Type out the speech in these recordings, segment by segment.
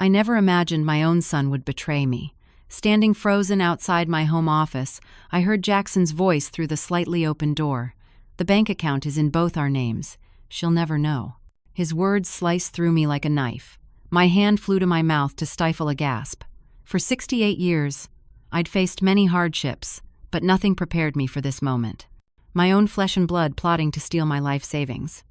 I never imagined my own son would betray me. Standing frozen outside my home office, I heard Jackson's voice through the slightly open door. The bank account is in both our names. She'll never know. His words sliced through me like a knife. My hand flew to my mouth to stifle a gasp. For 68 years, I'd faced many hardships, but nothing prepared me for this moment. My own flesh and blood plotting to steal my life savings.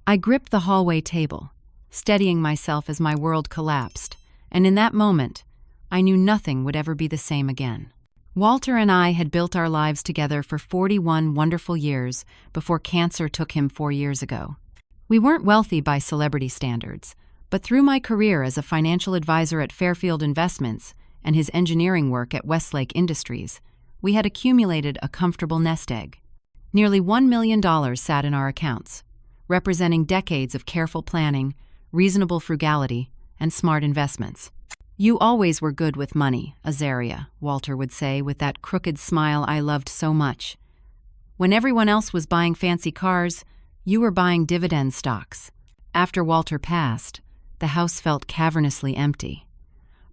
I gripped the hallway table, steadying myself as my world collapsed, and in that moment, I knew nothing would ever be the same again. Walter and I had built our lives together for 41 wonderful years before cancer took him 4 years ago. We weren't wealthy by celebrity standards, but through my career as a financial advisor at Fairfield Investments and his engineering work at Westlake Industries, we had accumulated a comfortable nest egg. Nearly $1 million sat in our accounts, representing decades of careful planning, reasonable frugality, and smart investments. "You always were good with money, Azaria," Walter would say with that crooked smile I loved so much. "When everyone else was buying fancy cars, you were buying dividend stocks." After Walter passed, the house felt cavernously empty.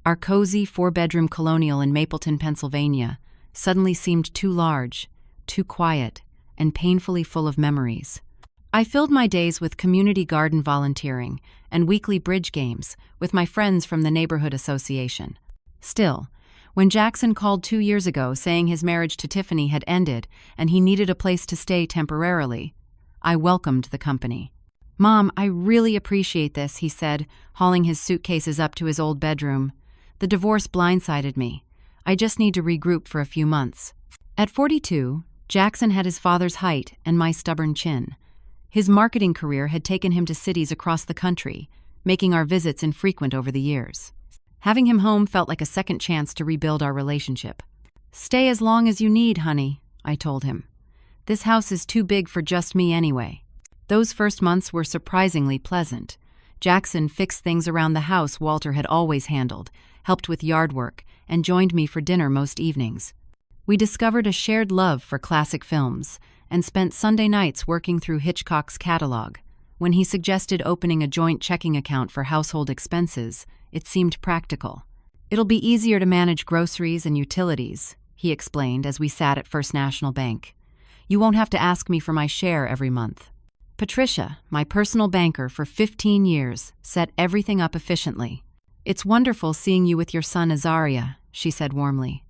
Our cozy 4-bedroom colonial in Mapleton, Pennsylvania, suddenly seemed too large, too quiet, and painfully full of memories. I filled my days with community garden volunteering and weekly bridge games with my friends from the neighborhood association. Still, when Jackson called 2 years ago saying his marriage to Tiffany had ended and he needed a place to stay temporarily, I welcomed the company. "Mom, I really appreciate this," he said, hauling his suitcases up to his old bedroom. "The divorce blindsided me. I just need to regroup for a few months." At 42, Jackson had his father's height and my stubborn chin. His marketing career had taken him to cities across the country, making our visits infrequent over the years. Having him home felt like a second chance to rebuild our relationship. "Stay as long as you need, honey," I told him. "This house is too big for just me anyway." Those first months were surprisingly pleasant. Jackson fixed things around the house Walter had always handled, helped with yard work, and joined me for dinner most evenings. We discovered a shared love for classic films and spent Sunday nights working through Hitchcock's catalog. When he suggested opening a joint checking account for household expenses, it seemed practical. "It'll be easier to manage groceries and utilities," he explained as we sat at First National Bank. "You won't have to ask me for my share every month." Patricia, my personal banker for 15 years, set everything up efficiently. "It's wonderful seeing you with your son Azaria," she said warmly.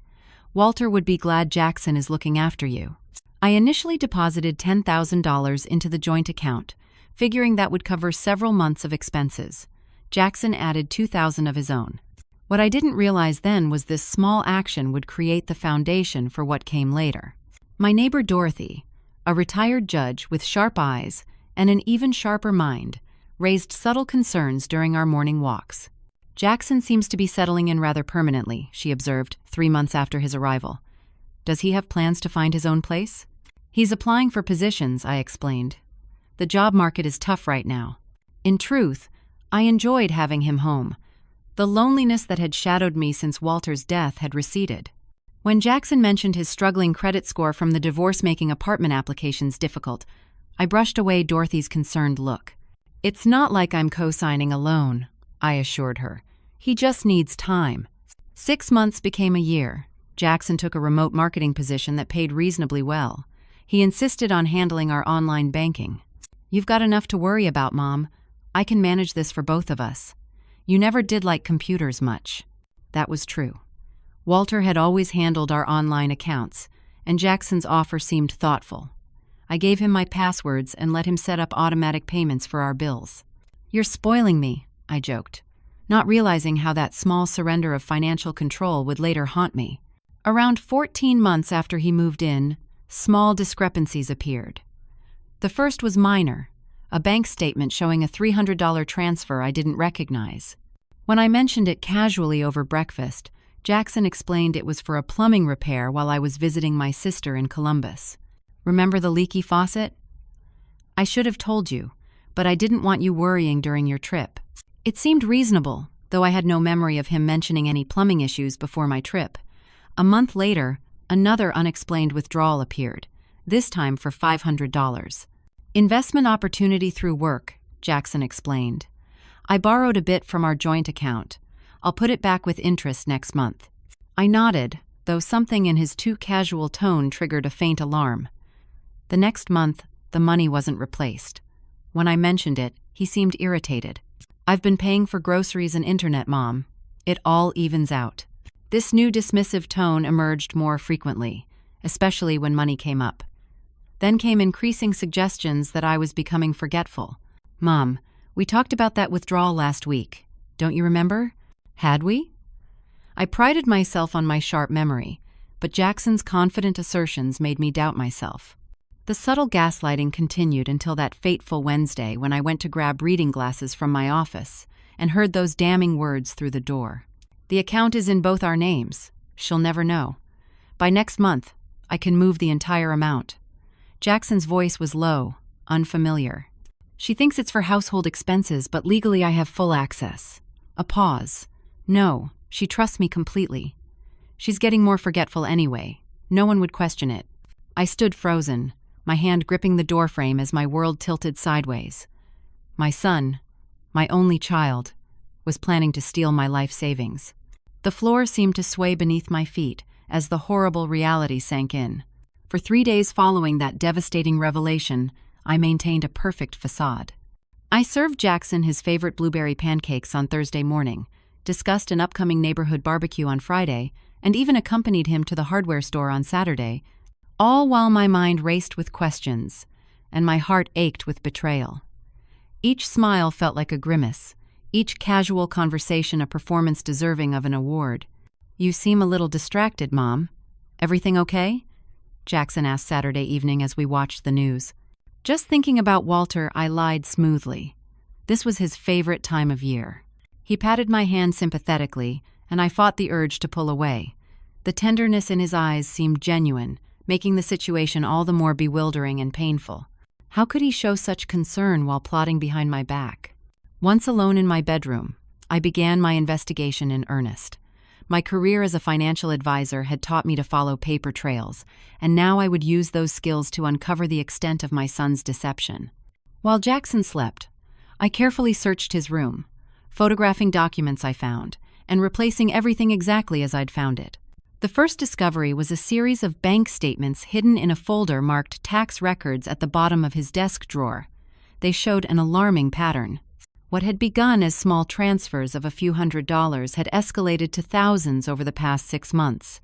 "Walter would be glad Jackson is looking after you." I initially deposited $10,000 into the joint account, figuring that would cover several months of expenses. Jackson added $2,000 of his own. What I didn't realize then was this small action would create the foundation for what came later. My neighbor Dorothy, a retired judge with sharp eyes and an even sharper mind, raised subtle concerns during our morning walks. "Jackson seems to be settling in rather permanently," she observed 3 months after his arrival. "Does he have plans to find his own place?" "He's applying for positions," I explained. "The job market is tough right now." In truth, I enjoyed having him home. The loneliness that had shadowed me since Walter's death had receded. When Jackson mentioned his struggling credit score from the divorce making apartment applications difficult, I brushed away Dorothy's concerned look. "It's not like I'm co-signing a loan," I assured her. "He just needs time." 6 months became a year. Jackson took a remote marketing position that paid reasonably well. He insisted on handling our online banking. "You've got enough to worry about, Mom. I can manage this for both of us. You never did like computers much." That was true. Walter had always handled our online accounts, and Jackson's offer seemed thoughtful. I gave him my passwords and let him set up automatic payments for our bills. "You're spoiling me," I joked, not realizing how that small surrender of financial control would later haunt me. Around 14 months after he moved in, small discrepancies appeared. The first was minor, a bank statement showing a $300 transfer I didn't recognize. When I mentioned it casually over breakfast, Jackson explained it was for a plumbing repair while I was visiting my sister in Columbus. "Remember the leaky faucet? I should have told you, but I didn't want you worrying during your trip." It seemed reasonable, though I had no memory of him mentioning any plumbing issues before my trip. A month later, another unexplained withdrawal appeared, this time for $500. "Investment opportunity through work," Jackson explained. "I borrowed a bit from our joint account. I'll put it back with interest next month." I nodded, though something in his too casual tone triggered a faint alarm. The next month, the money wasn't replaced. When I mentioned it, he seemed irritated. "I've been paying for groceries and internet, Mom. It all evens out." This new dismissive tone emerged more frequently, especially when money came up. Then came increasing suggestions that I was becoming forgetful. "Mom, we talked about that withdrawal last week. Don't you remember? Had we?" I prided myself on my sharp memory, but Jackson's confident assertions made me doubt myself. The subtle gaslighting continued until that fateful Wednesday when I went to grab reading glasses from my office and heard those damning words through the door. "The account is in both our names. She'll never know. By next month, I can move the entire amount." Jackson's voice was low, unfamiliar. "She thinks it's for household expenses, but legally I have full access." A pause. "No, she trusts me completely. She's getting more forgetful anyway. No one would question it." I stood frozen, my hand gripping the doorframe as my world tilted sideways. My son, my only child, was planning to steal my life savings. The floor seemed to sway beneath my feet as the horrible reality sank in. For 3 days following that devastating revelation, I maintained a perfect facade. I served Jackson his favorite blueberry pancakes on Thursday morning, discussed an upcoming neighborhood barbecue on Friday, and even accompanied him to the hardware store on Saturday, all while my mind raced with questions and my heart ached with betrayal. Each smile felt like a grimace, each casual conversation a performance deserving of an award. "You seem a little distracted, Mom. Everything okay?" Jackson asked Saturday evening as we watched the news. "Just thinking about Walter," I lied smoothly. This was his favorite time of year. He patted my hand sympathetically, and I fought the urge to pull away. The tenderness in his eyes seemed genuine, making the situation all the more bewildering and painful. How could he show such concern while plotting behind my back? Once alone in my bedroom, I began my investigation in earnest. My career as a financial advisor had taught me to follow paper trails, and now I would use those skills to uncover the extent of my son's deception. While Jackson slept, I carefully searched his room, photographing documents I found, and replacing everything exactly as I'd found it. The first discovery was a series of bank statements hidden in a folder marked tax records at the bottom of his desk drawer. They showed an alarming pattern. What had begun as small transfers of a few $100s had escalated to thousands over the past 6 months.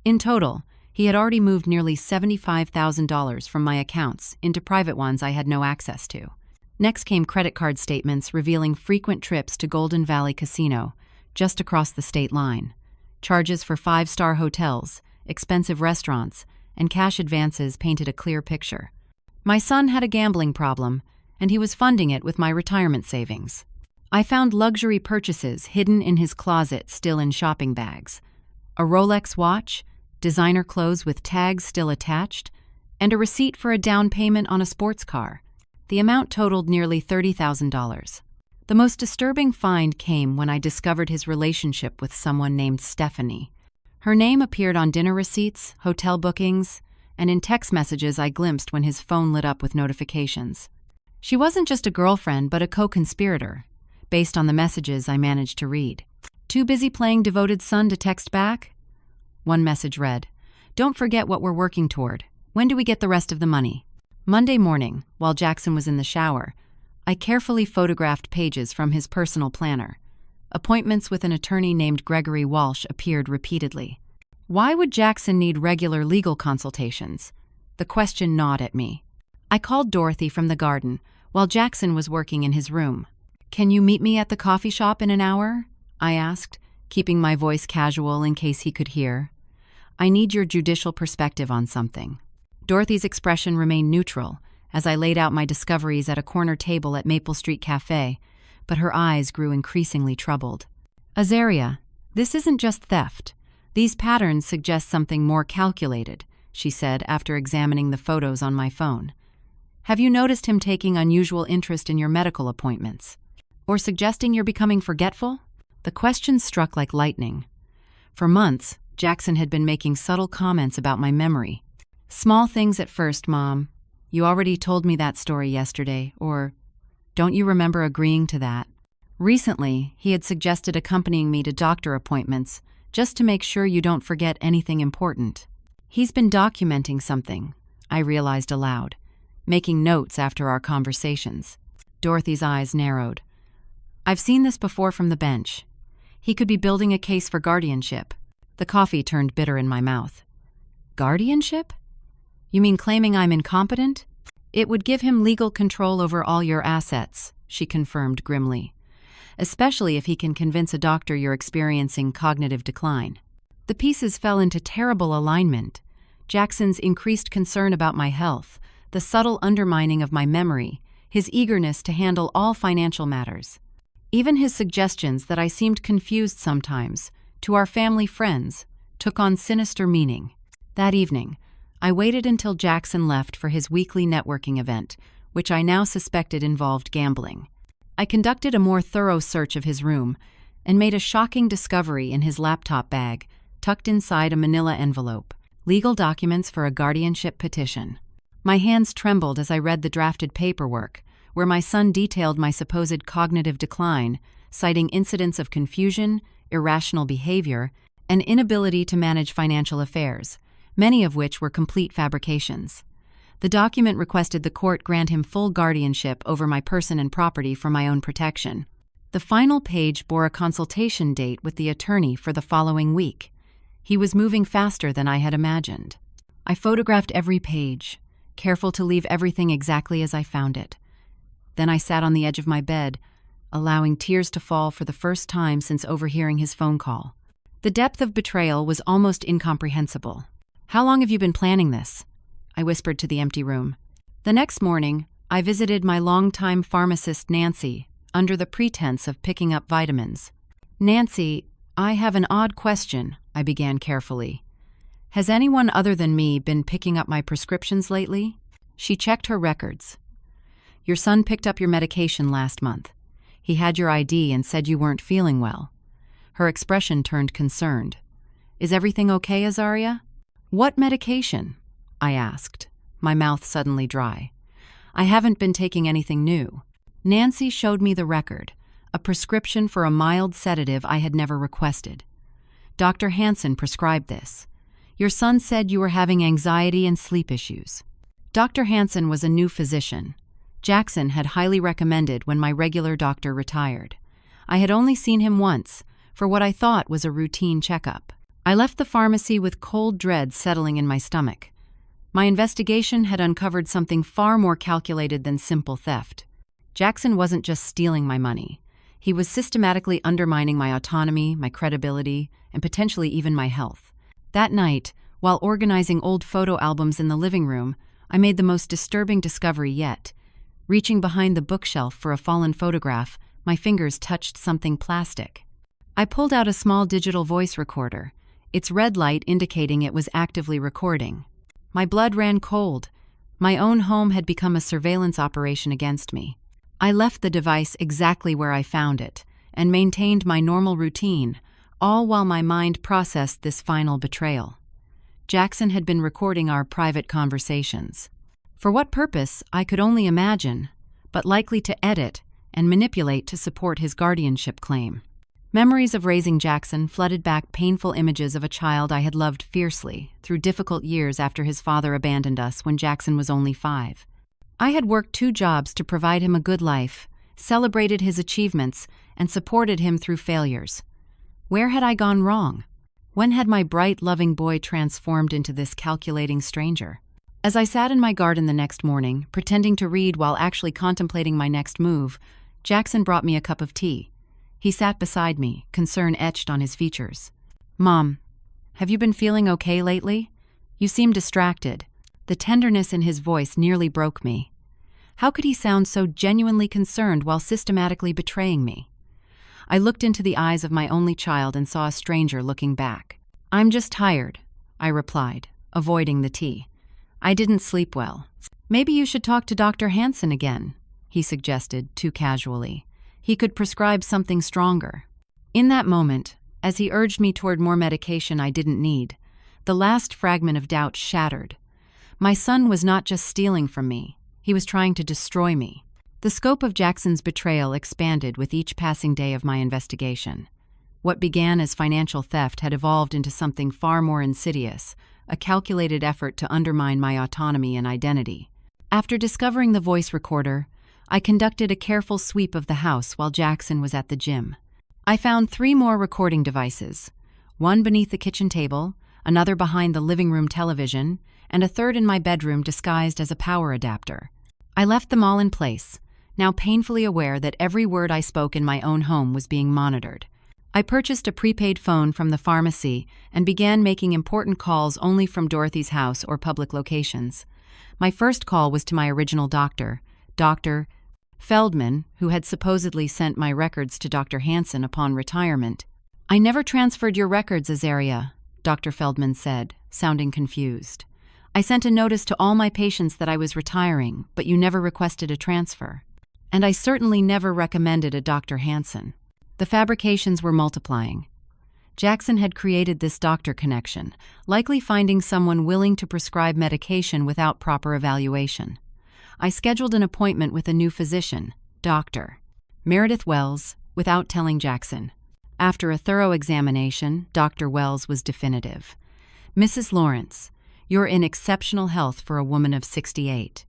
In total, he had already moved nearly $75,000 from my accounts into private ones I had no access to. Next came credit card statements revealing frequent trips to Golden Valley Casino, just across the state line, charges for 5-star hotels, expensive restaurants, and cash advances painted a clear picture. My son had a gambling problem, and he was funding it with my retirement savings. I found luxury purchases hidden in his closet still in shopping bags. A Rolex watch, designer clothes with tags still attached, and a receipt for a down payment on a sports car. The amount totaled nearly $30,000. The most disturbing find came when I discovered his relationship with someone named Stephanie. Her name appeared on dinner receipts, hotel bookings, and in text messages I glimpsed when his phone lit up with notifications. She wasn't just a girlfriend, but a co-conspirator, based on the messages I managed to read. "Too busy playing devoted son to text back?" One message read, "Don't forget what we're working toward. When do we get the rest of the money?" Monday morning, while Jackson was in the shower, I carefully photographed pages from his personal planner. Appointments with an attorney named Gregory Walsh appeared repeatedly. Why would Jackson need regular legal consultations? The question gnawed at me. I called Dorothy from the garden while Jackson was working in his room. "Can you meet me at the coffee shop in an hour?" I asked, keeping my voice casual in case he could hear. "I need your judicial perspective on something." Dorothy's expression remained neutral as I laid out my discoveries at a corner table at Maple Street Cafe, but her eyes grew increasingly troubled. "Azaria, this isn't just theft. These patterns suggest something more calculated," she said after examining the photos on my phone. "Have you noticed him taking unusual interest in your medical appointments? Or suggesting you're becoming forgetful?" The question struck like lightning. For months, Jackson had been making subtle comments about my memory. "Small things at first, Mom. You already told me that story yesterday," or "Don't you remember agreeing to that?" Recently, he had suggested accompanying me to doctor appointments, just to make sure you don't forget anything important. He's been documenting something, I realized aloud, making notes after our conversations. Dorothy's eyes narrowed. I've seen this before from the bench. He could be building a case for guardianship. The coffee turned bitter in my mouth. Guardianship? You mean claiming I'm incompetent? It would give him legal control over all your assets, she confirmed grimly. Especially if he can convince a doctor you're experiencing cognitive decline. The pieces fell into terrible alignment. Jackson's increased concern about my health, the subtle undermining of my memory, his eagerness to handle all financial matters. Even his suggestions that I seemed confused sometimes, to our family friends, took on sinister meaning. That evening, I waited until Jackson left for his weekly networking event, which I now suspected involved gambling. I conducted a more thorough search of his room and made a shocking discovery in his laptop bag, tucked inside a manila envelope. Legal documents for a guardianship petition. My hands trembled as I read the drafted paperwork, where my son detailed my supposed cognitive decline, citing incidents of confusion, irrational behavior, and inability to manage financial affairs, many of which were complete fabrications. The document requested the court grant him full guardianship over my person and property for my own protection. The final page bore a consultation date with the attorney for the following week. He was moving faster than I had imagined. I photographed every page, careful to leave everything exactly as I found it. Then I sat on the edge of my bed, allowing tears to fall for the first time since overhearing his phone call. The depth of betrayal was almost incomprehensible. "How long have you been planning this?" I whispered to the empty room. The next morning, I visited my longtime pharmacist Nancy, under the pretense of picking up vitamins. "Nancy, I have an odd question," I began carefully. "Has anyone other than me been picking up my prescriptions lately?" She checked her records. "Your son picked up your medication last month. He had your ID and said you weren't feeling well." Her expression turned concerned. "Is everything okay, Azaria?" "What medication?" I asked, my mouth suddenly dry. "I haven't been taking anything new." Nancy showed me the record, a prescription for a mild sedative I had never requested. "Dr. Hansen prescribed this. Your son said you were having anxiety and sleep issues." Dr. Hansen was a new physician. Jackson had highly recommended when my regular doctor retired. I had only seen him once, for what I thought was a routine checkup. I left the pharmacy with cold dread settling in my stomach. My investigation had uncovered something far more calculated than simple theft. Jackson wasn't just stealing my money. He was systematically undermining my autonomy, my credibility, and potentially even my health. That night, while organizing old photo albums in the living room, I made the most disturbing discovery yet. Reaching behind the bookshelf for a fallen photograph, my fingers touched something plastic. I pulled out a small digital voice recorder, its red light indicating it was actively recording. My blood ran cold. My own home had become a surveillance operation against me. I left the device exactly where I found it, and maintained my normal routine, all while my mind processed this final betrayal. Jackson had been recording our private conversations. For what purpose, I could only imagine, but likely to edit and manipulate to support his guardianship claim. Memories of raising Jackson flooded back painful images of a child I had loved fiercely through difficult years after his father abandoned us when Jackson was only 5. I had worked 2 jobs to provide him a good life, celebrated his achievements, and supported him through failures. Where had I gone wrong? When had my bright, loving boy transformed into this calculating stranger? As I sat in my garden the next morning, pretending to read while actually contemplating my next move, Jackson brought me a cup of tea. He sat beside me, concern etched on his features. "Mom, have you been feeling okay lately? You seem distracted." The tenderness in his voice nearly broke me. How could he sound so genuinely concerned while systematically betraying me? I looked into the eyes of my only child and saw a stranger looking back. "I'm just tired," I replied, avoiding the tea. "I didn't sleep well." "Maybe you should talk to Dr. Hansen again," he suggested, too casually. "He could prescribe something stronger." In that moment, as he urged me toward more medication I didn't need, the last fragment of doubt shattered. My son was not just stealing from me, he was trying to destroy me. The scope of Jackson's betrayal expanded with each passing day of my investigation. What began as financial theft had evolved into something far more insidious, a calculated effort to undermine my autonomy and identity. After discovering the voice recorder, I conducted a careful sweep of the house while Jackson was at the gym. I found 3 more recording devices, one beneath the kitchen table, another behind the living room television, and a third in my bedroom disguised as a power adapter. I left them all in place, now painfully aware that every word I spoke in my own home was being monitored. I purchased a prepaid phone from the pharmacy and began making important calls only from Dorothy's house or public locations. My first call was to my original doctor, Dr. Feldman, who had supposedly sent my records to Dr. Hansen upon retirement. "I never transferred your records, Azaria," Dr. Feldman said, sounding confused. "I sent a notice to all my patients that I was retiring, but you never requested a transfer. And I certainly never recommended a Dr. Hansen." The fabrications were multiplying. Jackson had created this doctor connection, likely finding someone willing to prescribe medication without proper evaluation. I scheduled an appointment with a new physician, Dr. Meredith Wells, without telling Jackson. After a thorough examination, Dr. Wells was definitive. "Mrs. Lawrence, you're in exceptional health for a woman of 68.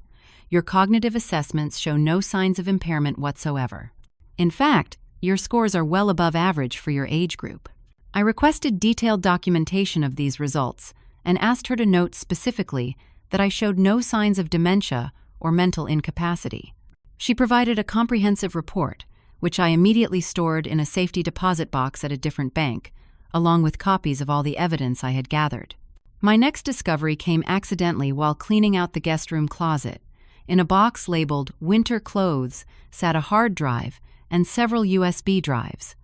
Your cognitive assessments show no signs of impairment whatsoever. In fact, your scores are well above average for your age group." I requested detailed documentation of these results and asked her to note specifically that I showed no signs of dementia or mental incapacity. She provided a comprehensive report, which I immediately stored in a safety deposit box at a different bank, along with copies of all the evidence I had gathered. My next discovery came accidentally while cleaning out the guest room closet. In a box labeled "Winter Clothes" sat a hard drive and several USB drives.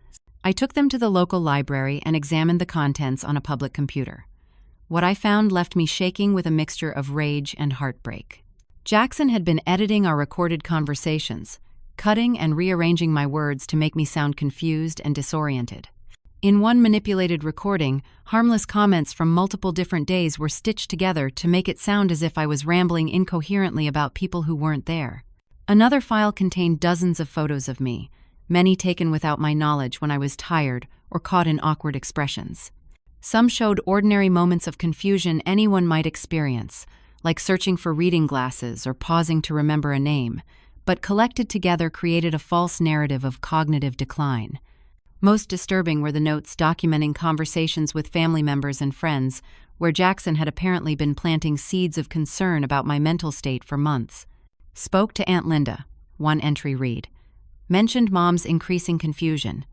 I took them to the local library and examined the contents on a public computer. What I found left me shaking with a mixture of rage and heartbreak. Jackson had been editing our recorded conversations, cutting and rearranging my words to make me sound confused and disoriented. In one manipulated recording, harmless comments from multiple different days were stitched together to make it sound as if I was rambling incoherently about people who weren't there. Another file contained dozens of photos of me, many taken without my knowledge when I was tired or caught in awkward expressions. Some showed ordinary moments of confusion anyone might experience, like searching for reading glasses or pausing to remember a name, but collected together created a false narrative of cognitive decline. Most disturbing were the notes documenting conversations with family members and friends, where Jackson had apparently been planting seeds of concern about my mental state for months. "Spoke to Aunt Linda," one entry read. "Mentioned Mom's increasing confusion.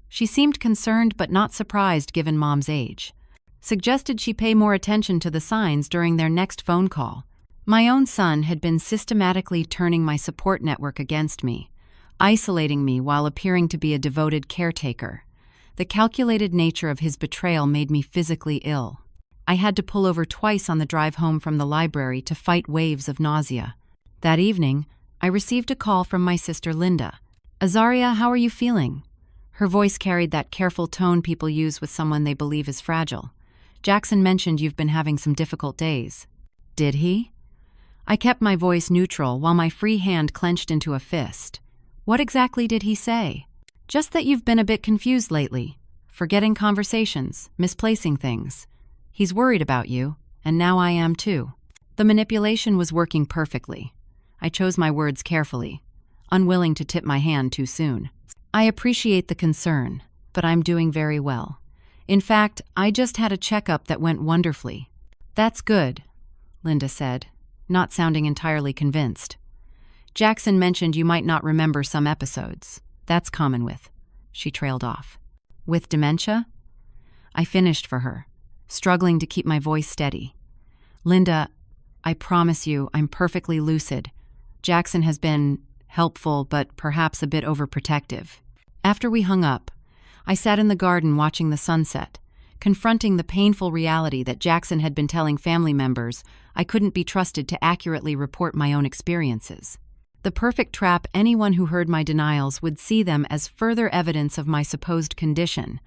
She seemed concerned but not surprised given Mom's age. Suggested she pay more attention to the signs during their next phone call." My own son had been systematically turning my support network against me, isolating me while appearing to be a devoted caretaker. The calculated nature of his betrayal made me physically ill. I had to pull over twice on the drive home from the library to fight waves of nausea. That evening, I received a call from my sister Linda. "Azaria, how are you feeling?" Her voice carried that careful tone people use with someone they believe is fragile. "Jackson mentioned you've been having some difficult days." "Did he?" I kept my voice neutral while my free hand clenched into a fist. "What exactly did he say?" "Just that you've been a bit confused lately, forgetting conversations, misplacing things. He's worried about you, and now I am too." The manipulation was working perfectly. I chose my words carefully, unwilling to tip my hand too soon. "I appreciate the concern, but I'm doing very well. In fact, I just had a checkup that went wonderfully." "That's good," Linda said, not sounding entirely convinced. "Jackson mentioned you might not remember some episodes. That's common with," she trailed off. "With dementia?" I finished for her, struggling to keep my voice steady. "Linda, I promise you I'm perfectly lucid. Jackson has been helpful but perhaps a bit overprotective." After we hung up, I sat in the garden watching the sunset, confronting the painful reality that Jackson had been telling family members I couldn't be trusted to accurately report my own experiences. The perfect trap anyone who heard my denials would see them as further evidence of my supposed condition,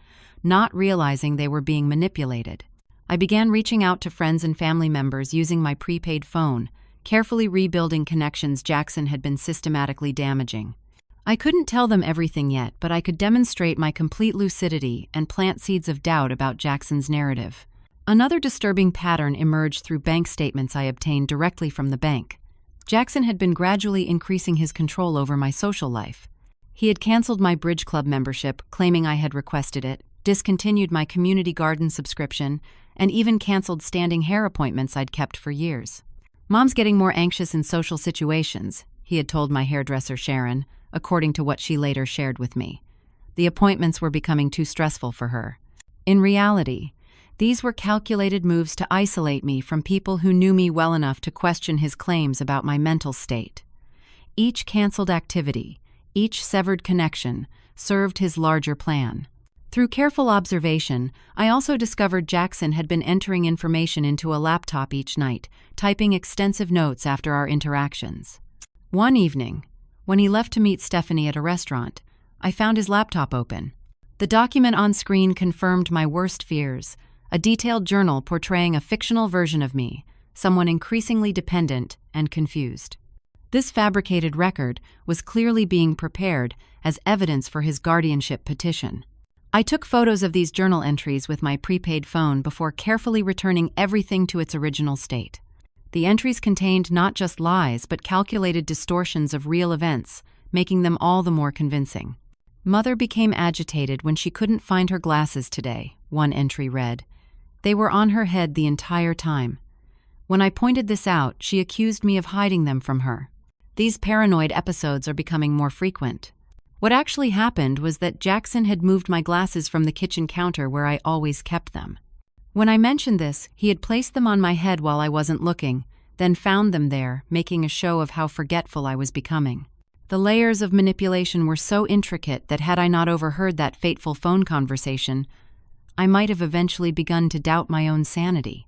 not realizing they were being manipulated. I began reaching out to friends and family members using my prepaid phone, carefully rebuilding connections Jackson had been systematically damaging. I couldn't tell them everything yet, but I could demonstrate my complete lucidity and plant seeds of doubt about Jackson's narrative. Another disturbing pattern emerged through bank statements I obtained directly from the bank. Jackson had been gradually increasing his control over my social life. He had canceled my bridge club membership, claiming I had requested it, discontinued my community garden subscription, and even canceled standing hair appointments I'd kept for years. "Mom's getting more anxious in social situations," he had told my hairdresser Sharon, according to what she later shared with me. The appointments were becoming too stressful for her. In reality, these were calculated moves to isolate me from people who knew me well enough to question his claims about my mental state. Each canceled activity, each severed connection, served his larger plan. Through careful observation, I also discovered Jackson had been entering information into a laptop each night, typing extensive notes after our interactions. One evening, when he left to meet Stephanie at a restaurant, I found his laptop open. The document on screen confirmed my worst fears, a detailed journal portraying a fictional version of me, someone increasingly dependent and confused. This fabricated record was clearly being prepared as evidence for his guardianship petition. I took photos of these journal entries with my prepaid phone before carefully returning everything to its original state. The entries contained not just lies but calculated distortions of real events, making them all the more convincing. "Mother became agitated when she couldn't find her glasses today," one entry read. "They were on her head the entire time. When I pointed this out, she accused me of hiding them from her. These paranoid episodes are becoming more frequent." What actually happened was that Jackson had moved my glasses from the kitchen counter where I always kept them. When I mentioned this, he had placed them on my head while I wasn't looking, then found them there, making a show of how forgetful I was becoming. The layers of manipulation were so intricate that had I not overheard that fateful phone conversation, I might have eventually begun to doubt my own sanity.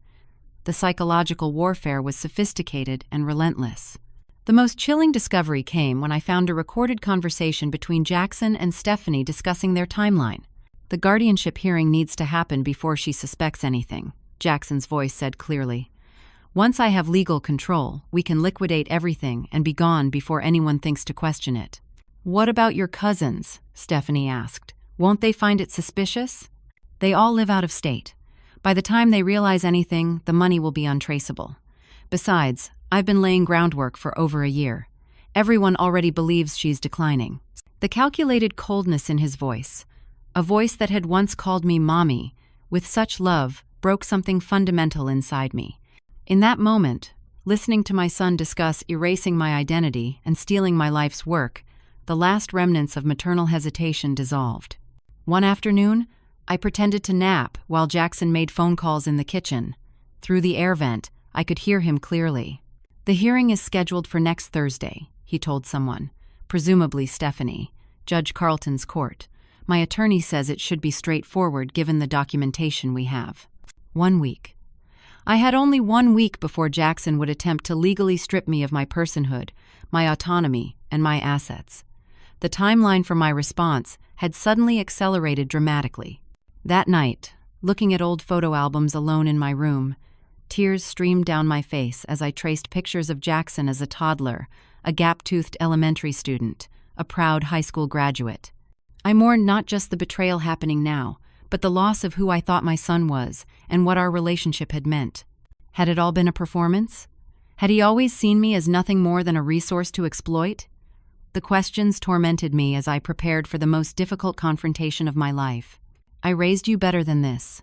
The psychological warfare was sophisticated and relentless. The most chilling discovery came when I found a recorded conversation between Jackson and Stephanie discussing their timeline. "The guardianship hearing needs to happen before she suspects anything," Jackson's voice said clearly. "Once I have legal control, we can liquidate everything and be gone before anyone thinks to question it." "What about your cousins?" Stephanie asked. "Won't they find it suspicious?" "They all live out of state. By the time they realize anything, the money will be untraceable. Besides, I've been laying groundwork for over a year. Everyone already believes she's declining." The calculated coldness in his voice, a voice that had once called me mommy, with such love, broke something fundamental inside me. In that moment, listening to my son discuss erasing my identity and stealing my life's work, the last remnants of maternal hesitation dissolved. One afternoon, I pretended to nap while Jackson made phone calls in the kitchen. Through the air vent, I could hear him clearly. "The hearing is scheduled for next Thursday," he told someone, presumably Stephanie, Judge Carlton's court. "My attorney says it should be straightforward given the documentation we have." 1 week. I had only 1 week before Jackson would attempt to legally strip me of my personhood, my autonomy, and my assets. The timeline for my response had suddenly accelerated dramatically. That night, looking at old photo albums alone in my room, tears streamed down my face as I traced pictures of Jackson as a toddler, a gap-toothed elementary student, a proud high school graduate. I mourned not just the betrayal happening now, but the loss of who I thought my son was and what our relationship had meant. Had it all been a performance? Had he always seen me as nothing more than a resource to exploit? The questions tormented me as I prepared for the most difficult confrontation of my life. "I raised you better than this,"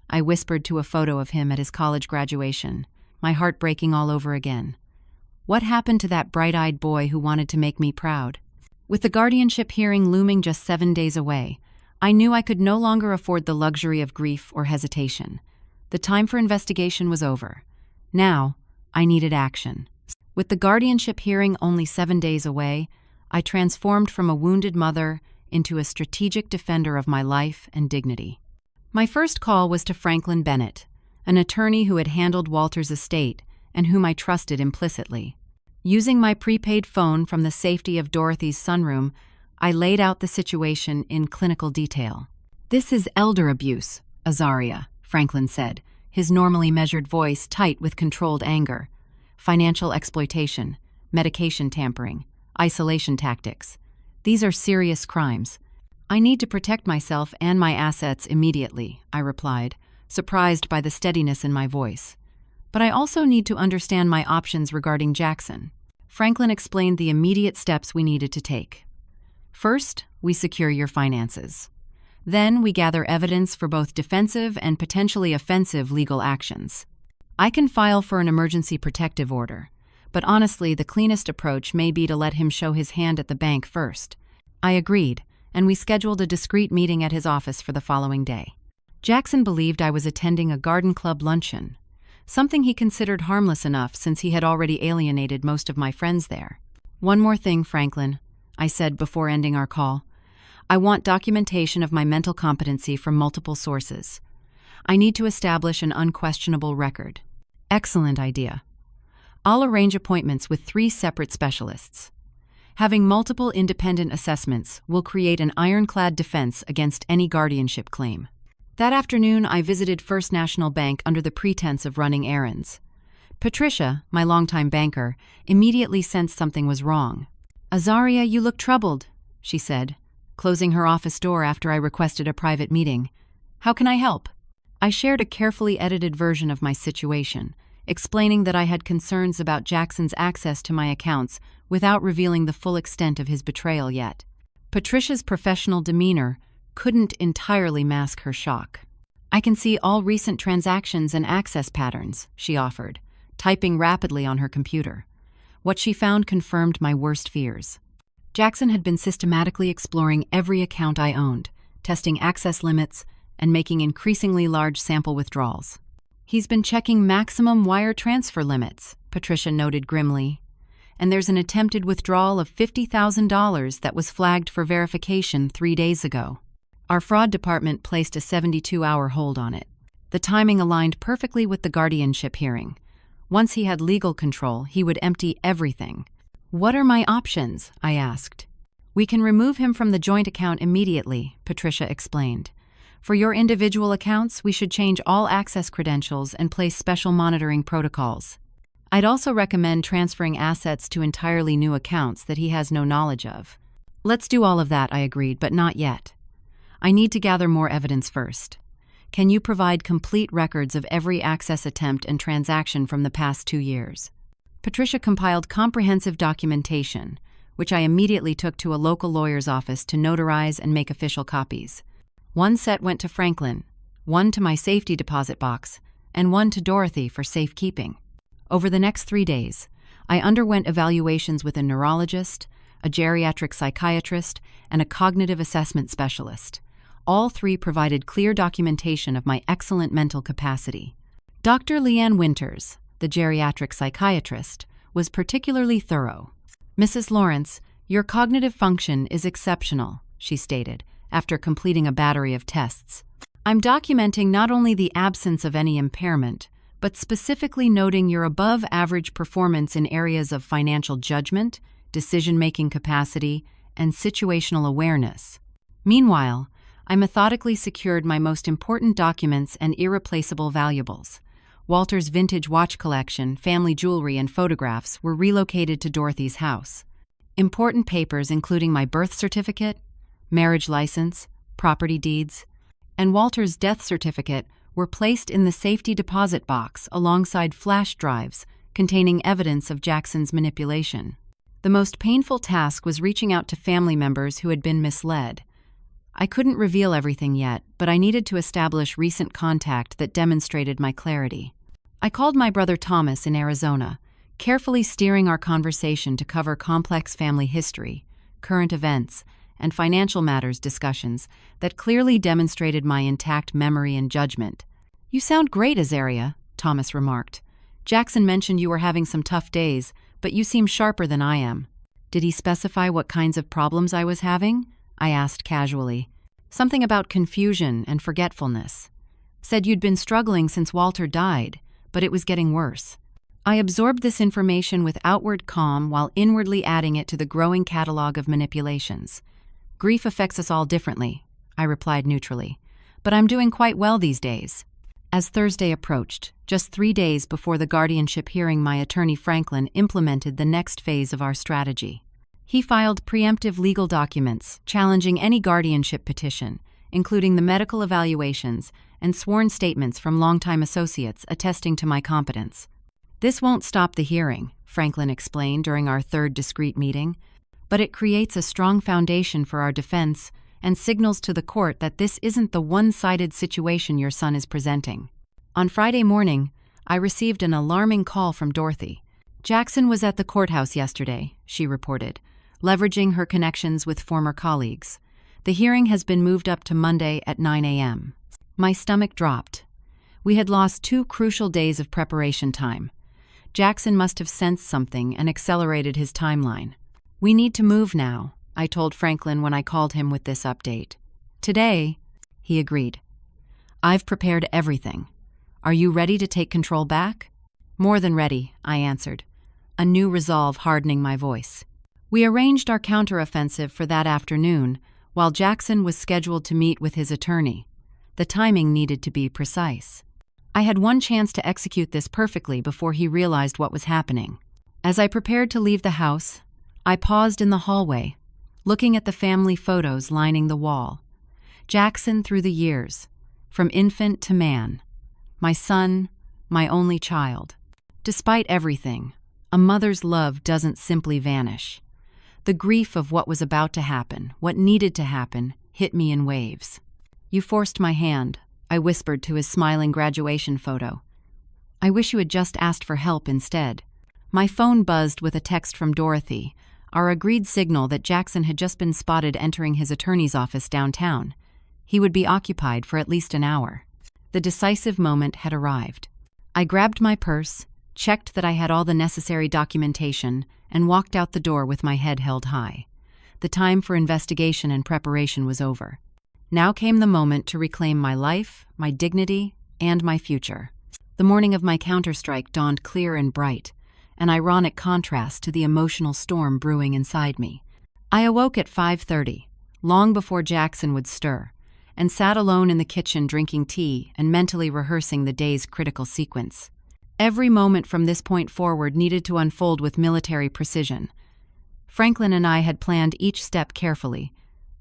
I whispered to a photo of him at his college graduation, my heart breaking all over again. What happened to that bright-eyed boy who wanted to make me proud? With the guardianship hearing looming just 7 days away, I knew I could no longer afford the luxury of grief or hesitation. The time for investigation was over. Now, I needed action. With the guardianship hearing only 7 days away, I transformed from a wounded mother into a strategic defender of my life and dignity. My first call was to Franklin Bennett, an attorney who had handled Walter's estate and whom I trusted implicitly. Using my prepaid phone from the safety of Dorothy's sunroom, I laid out the situation in clinical detail. "This is elder abuse, Azaria," Franklin said, his normally measured voice tight with controlled anger. financial exploitation, medication tampering, isolation tactics. These are serious crimes. I need to protect myself and my assets immediately, I replied, surprised by the steadiness in my voice. But I also need to understand my options regarding Jackson. Franklin explained the immediate steps we needed to take. First, we secure your finances. Then we gather evidence for both defensive and potentially offensive legal actions. I can file for an emergency protective order, but honestly, the cleanest approach may be to let him show his hand at the bank first. I agreed, and we scheduled a discreet meeting at his office for the following day. Jackson believed I was attending a garden club luncheon, something he considered harmless enough since he had already alienated most of my friends there. "One more thing, Franklin," I said before ending our call. "I want documentation of my mental competency from multiple sources. I need to establish an unquestionable record." "Excellent idea. I'll arrange appointments with 3 separate specialists. Having multiple independent assessments will create an ironclad defense against any guardianship claim." That afternoon, I visited First National Bank under the pretense of running errands. Patricia, my longtime banker, immediately sensed something was wrong. "Azaria, you look troubled," she said, closing her office door after I requested a private meeting. "How can I help?" I shared a carefully edited version of my situation, explaining that I had concerns about Jackson's access to my accounts without revealing the full extent of his betrayal yet. Patricia's professional demeanor couldn't entirely mask her shock. "I can see all recent transactions and access patterns," she offered, typing rapidly on her computer. What she found confirmed my worst fears. Jackson had been systematically exploring every account I owned, testing access limits, and making increasingly large sample withdrawals. "He's been checking maximum wire transfer limits," Patricia noted grimly. "And there's an attempted withdrawal of $50,000 that was flagged for verification 3 days ago. Our fraud department placed a 72-hour hold on it. The timing aligned perfectly with the guardianship hearing. Once he had legal control, he would empty everything." "What are my options?" I asked. "We can remove him from the joint account immediately," Patricia explained. "For your individual accounts, we should change all access credentials and place special monitoring protocols. I'd also recommend transferring assets to entirely new accounts that he has no knowledge of." "Let's do all of that," I agreed, "but not yet. I need to gather more evidence first. Can you provide complete records of every access attempt and transaction from the past 2 years?" Patricia compiled comprehensive documentation, which I immediately took to a local lawyer's office to notarize and make official copies. 1 set went to Franklin, 1 to my safety deposit box, and 1 to Dorothy for safekeeping. Over the next 3 days, I underwent evaluations with a neurologist, a geriatric psychiatrist, and a cognitive assessment specialist. All 3 provided clear documentation of my excellent mental capacity. Dr. Leanne Winters, the geriatric psychiatrist, was particularly thorough. "Mrs. Lawrence, your cognitive function is exceptional," she stated, after completing a battery of tests. "I'm documenting not only the absence of any impairment, but specifically noting your above-average performance in areas of financial judgment, decision-making capacity, and situational awareness. Meanwhile, I methodically secured my most important documents and irreplaceable valuables. Walter's vintage watch collection, family jewelry, and photographs were relocated to Dorothy's house. Important papers including my birth certificate, marriage license, property deeds, and Walter's death certificate were placed in the safety deposit box alongside flash drives containing evidence of Jackson's manipulation. The most painful task was reaching out to family members who had been misled. I couldn't reveal everything yet, but I needed to establish recent contact that demonstrated my clarity. I called my brother Thomas in Arizona, carefully steering our conversation to cover complex family history, current events, and financial matters discussions that clearly demonstrated my intact memory and judgment. "You sound great, Azaria," Thomas remarked. "Jackson mentioned you were having some tough days, but you seem sharper than I am." "Did he specify what kinds of problems I was having?" I asked casually. "Something about confusion and forgetfulness. Said you'd been struggling since Walter died, but it was getting worse." I absorbed this information with outward calm while inwardly adding it to the growing catalog of manipulations. "Grief affects us all differently," I replied neutrally, "but I'm doing quite well these days." As Thursday approached, just 3 days before the guardianship hearing, my attorney Franklin implemented the next phase of our strategy. He filed preemptive legal documents challenging any guardianship petition, including the medical evaluations and sworn statements from longtime associates attesting to my competence. "This won't stop the hearing," Franklin explained during our third discrete meeting, "but it creates a strong foundation for our defense and signals to the court that this isn't the one-sided situation your son is presenting." On Friday morning, I received an alarming call from Dorothy. "Jackson was at the courthouse yesterday," she reported, leveraging her connections with former colleagues. "The hearing has been moved up to Monday at 9 a.m. My stomach dropped. We had lost 2 crucial days of preparation time. Jackson must have sensed something and accelerated his timeline. "We need to move now," I told Franklin when I called him with this update. "Today," he agreed. "I've prepared everything. Are you ready to take control back?" "More than ready," I answered, a new resolve hardening my voice. We arranged our counteroffensive for that afternoon, while Jackson was scheduled to meet with his attorney. The timing needed to be precise. I had one chance to execute this perfectly before he realized what was happening. As I prepared to leave the house, I paused in the hallway, looking at the family photos lining the wall. Jackson through the years, from infant to man. My son, my only child. Despite everything, a mother's love doesn't simply vanish. The grief of what was about to happen, what needed to happen, hit me in waves. "You forced my hand," I whispered to his smiling graduation photo. "I wish you had just asked for help instead." My phone buzzed with a text from Dorothy, our agreed signal that Jackson had just been spotted entering his attorney's office downtown. He would be occupied for at least an hour. The decisive moment had arrived. I grabbed my purse, checked that I had all the necessary documentation, and walked out the door with my head held high. The time for investigation and preparation was over. Now came the moment to reclaim my life, my dignity, and my future. The morning of my counterstrike dawned clear and bright, an ironic contrast to the emotional storm brewing inside me. I awoke at 5:30, long before Jackson would stir, and sat alone in the kitchen drinking tea and mentally rehearsing the day's critical sequence. Every moment from this point forward needed to unfold with military precision. Franklin and I had planned each step carefully,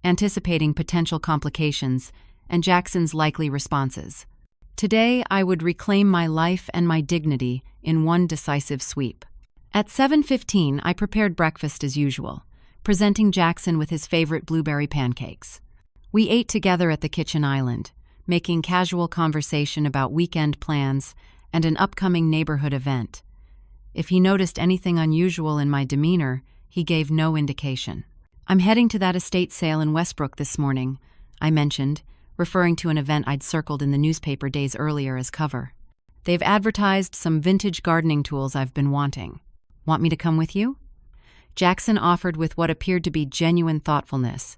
anticipating potential complications and Jackson's likely responses. Today, I would reclaim my life and my dignity in one decisive sweep. At 7:15, I prepared breakfast as usual, presenting Jackson with his favorite blueberry pancakes. We ate together at the kitchen island, making casual conversation about weekend plans and an upcoming neighborhood event. If he noticed anything unusual in my demeanor, he gave no indication. "I'm heading to that estate sale in Westbrook this morning," I mentioned, referring to an event I'd circled in the newspaper days earlier as cover. "They've advertised some vintage gardening tools I've been wanting. Want me to come with you?" Jackson offered with what appeared to be genuine thoughtfulness.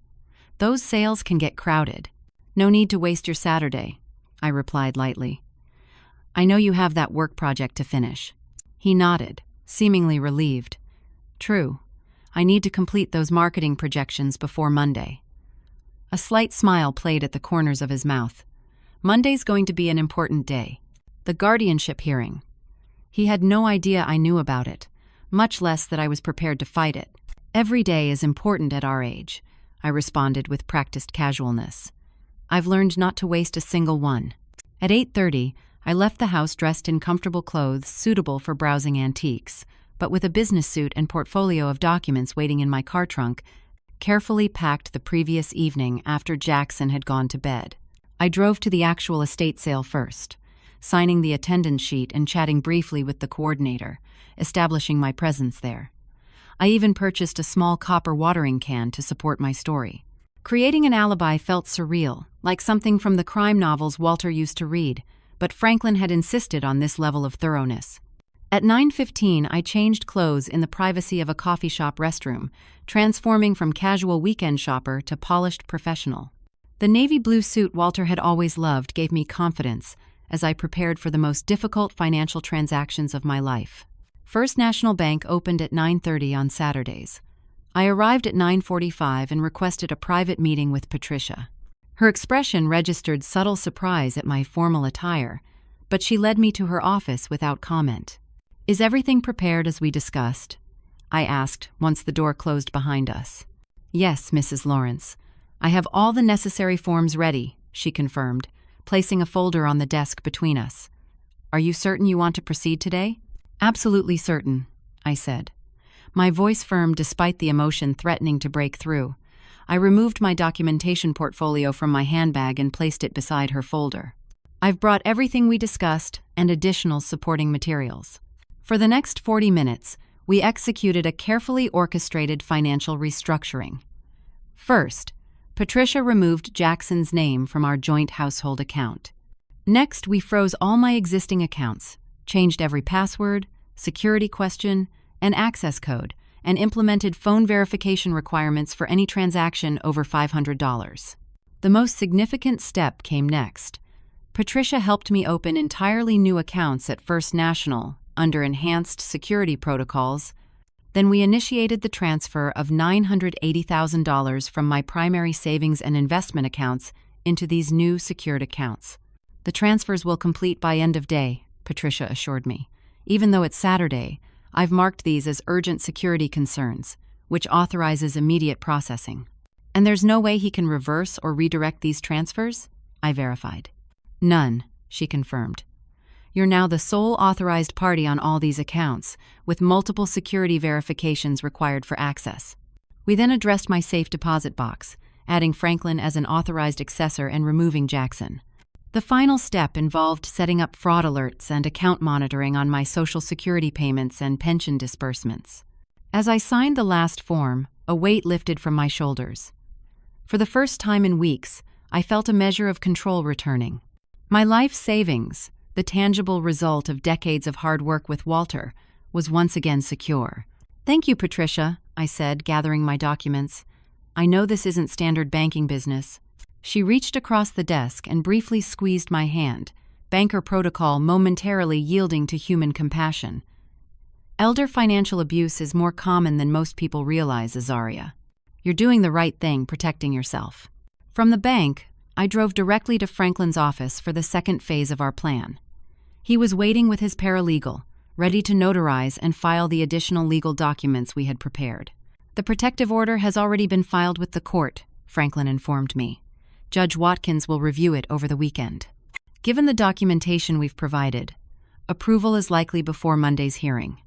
"Those sales can get crowded. No need to waste your Saturday," I replied lightly. "I know you have that work project to finish." He nodded, seemingly relieved. "True. I need to complete those marketing projections before Monday." A slight smile played at the corners of his mouth. "Monday's going to be an important day. The guardianship hearing." He had no idea I knew about it, much less that I was prepared to fight it. "Every day is important at our age," I responded with practiced casualness. "I've learned not to waste a single one." At 8:30, I left the house dressed in comfortable clothes suitable for browsing antiques, but with a business suit and portfolio of documents waiting in my car trunk, carefully packed the previous evening after Jackson had gone to bed. I drove to the actual estate sale first, signing the attendance sheet and chatting briefly with the coordinator, establishing my presence there. I even purchased a small copper watering can to support my story. Creating an alibi felt surreal, like something from the crime novels Walter used to read, but Franklin had insisted on this level of thoroughness. At 9:15, I changed clothes in the privacy of a coffee shop restroom, transforming from casual weekend shopper to polished professional. The navy blue suit Walter had always loved gave me confidence as I prepared for the most difficult financial transactions of my life. First National Bank opened at 9:30 on Saturdays. I arrived at 9:45 and requested a private meeting with Patricia. Her expression registered subtle surprise at my formal attire, but she led me to her office without comment. "Is everything prepared as we discussed?" I asked once the door closed behind us. "Yes, Mrs. Lawrence. I have all the necessary forms ready," she confirmed, placing a folder on the desk between us. "Are you certain you want to proceed today?" "Absolutely certain," I said. My voice firm despite the emotion threatening to break through. I removed my documentation portfolio from my handbag and placed it beside her folder. "I've brought everything we discussed and additional supporting materials." For the next 40 minutes, we executed a carefully orchestrated financial restructuring. First, Patricia removed Jackson's name from our joint household account. Next, we froze all my existing accounts, changed every password, security question, and access code, and implemented phone verification requirements for any transaction over $500. The most significant step came next. Patricia helped me open entirely new accounts at First National under enhanced security protocols. Then we initiated the transfer of $980,000 from my primary savings and investment accounts into these new secured accounts. "The transfers will complete by end of day," Patricia assured me. "Even though it's Saturday, I've marked these as urgent security concerns, which authorizes immediate processing." "And there's no way he can reverse or redirect these transfers?" I verified. "None," she confirmed. "You're now the sole authorized party on all these accounts, with multiple security verifications required for access." We then addressed my safe deposit box, adding Franklin as an authorized accessor and removing Jackson. The final step involved setting up fraud alerts and account monitoring on my Social Security payments and pension disbursements. As I signed the last form, a weight lifted from my shoulders. For the first time in weeks, I felt a measure of control returning. My life savings, the tangible result of decades of hard work with Walter, was once again secure. "Thank you, Patricia," I said, gathering my documents. "I know this isn't standard banking business." She reached across the desk and briefly squeezed my hand, banker protocol momentarily yielding to human compassion. "Elder financial abuse is more common than most people realize, Azaria. You're doing the right thing protecting yourself." From the bank, I drove directly to Franklin's office for the second phase of our plan. He was waiting with his paralegal, ready to notarize and file the additional legal documents we had prepared. "The protective order has already been filed with the court," Franklin informed me. "Judge Watkins will review it over the weekend. Given the documentation we've provided, approval is likely before Monday's hearing."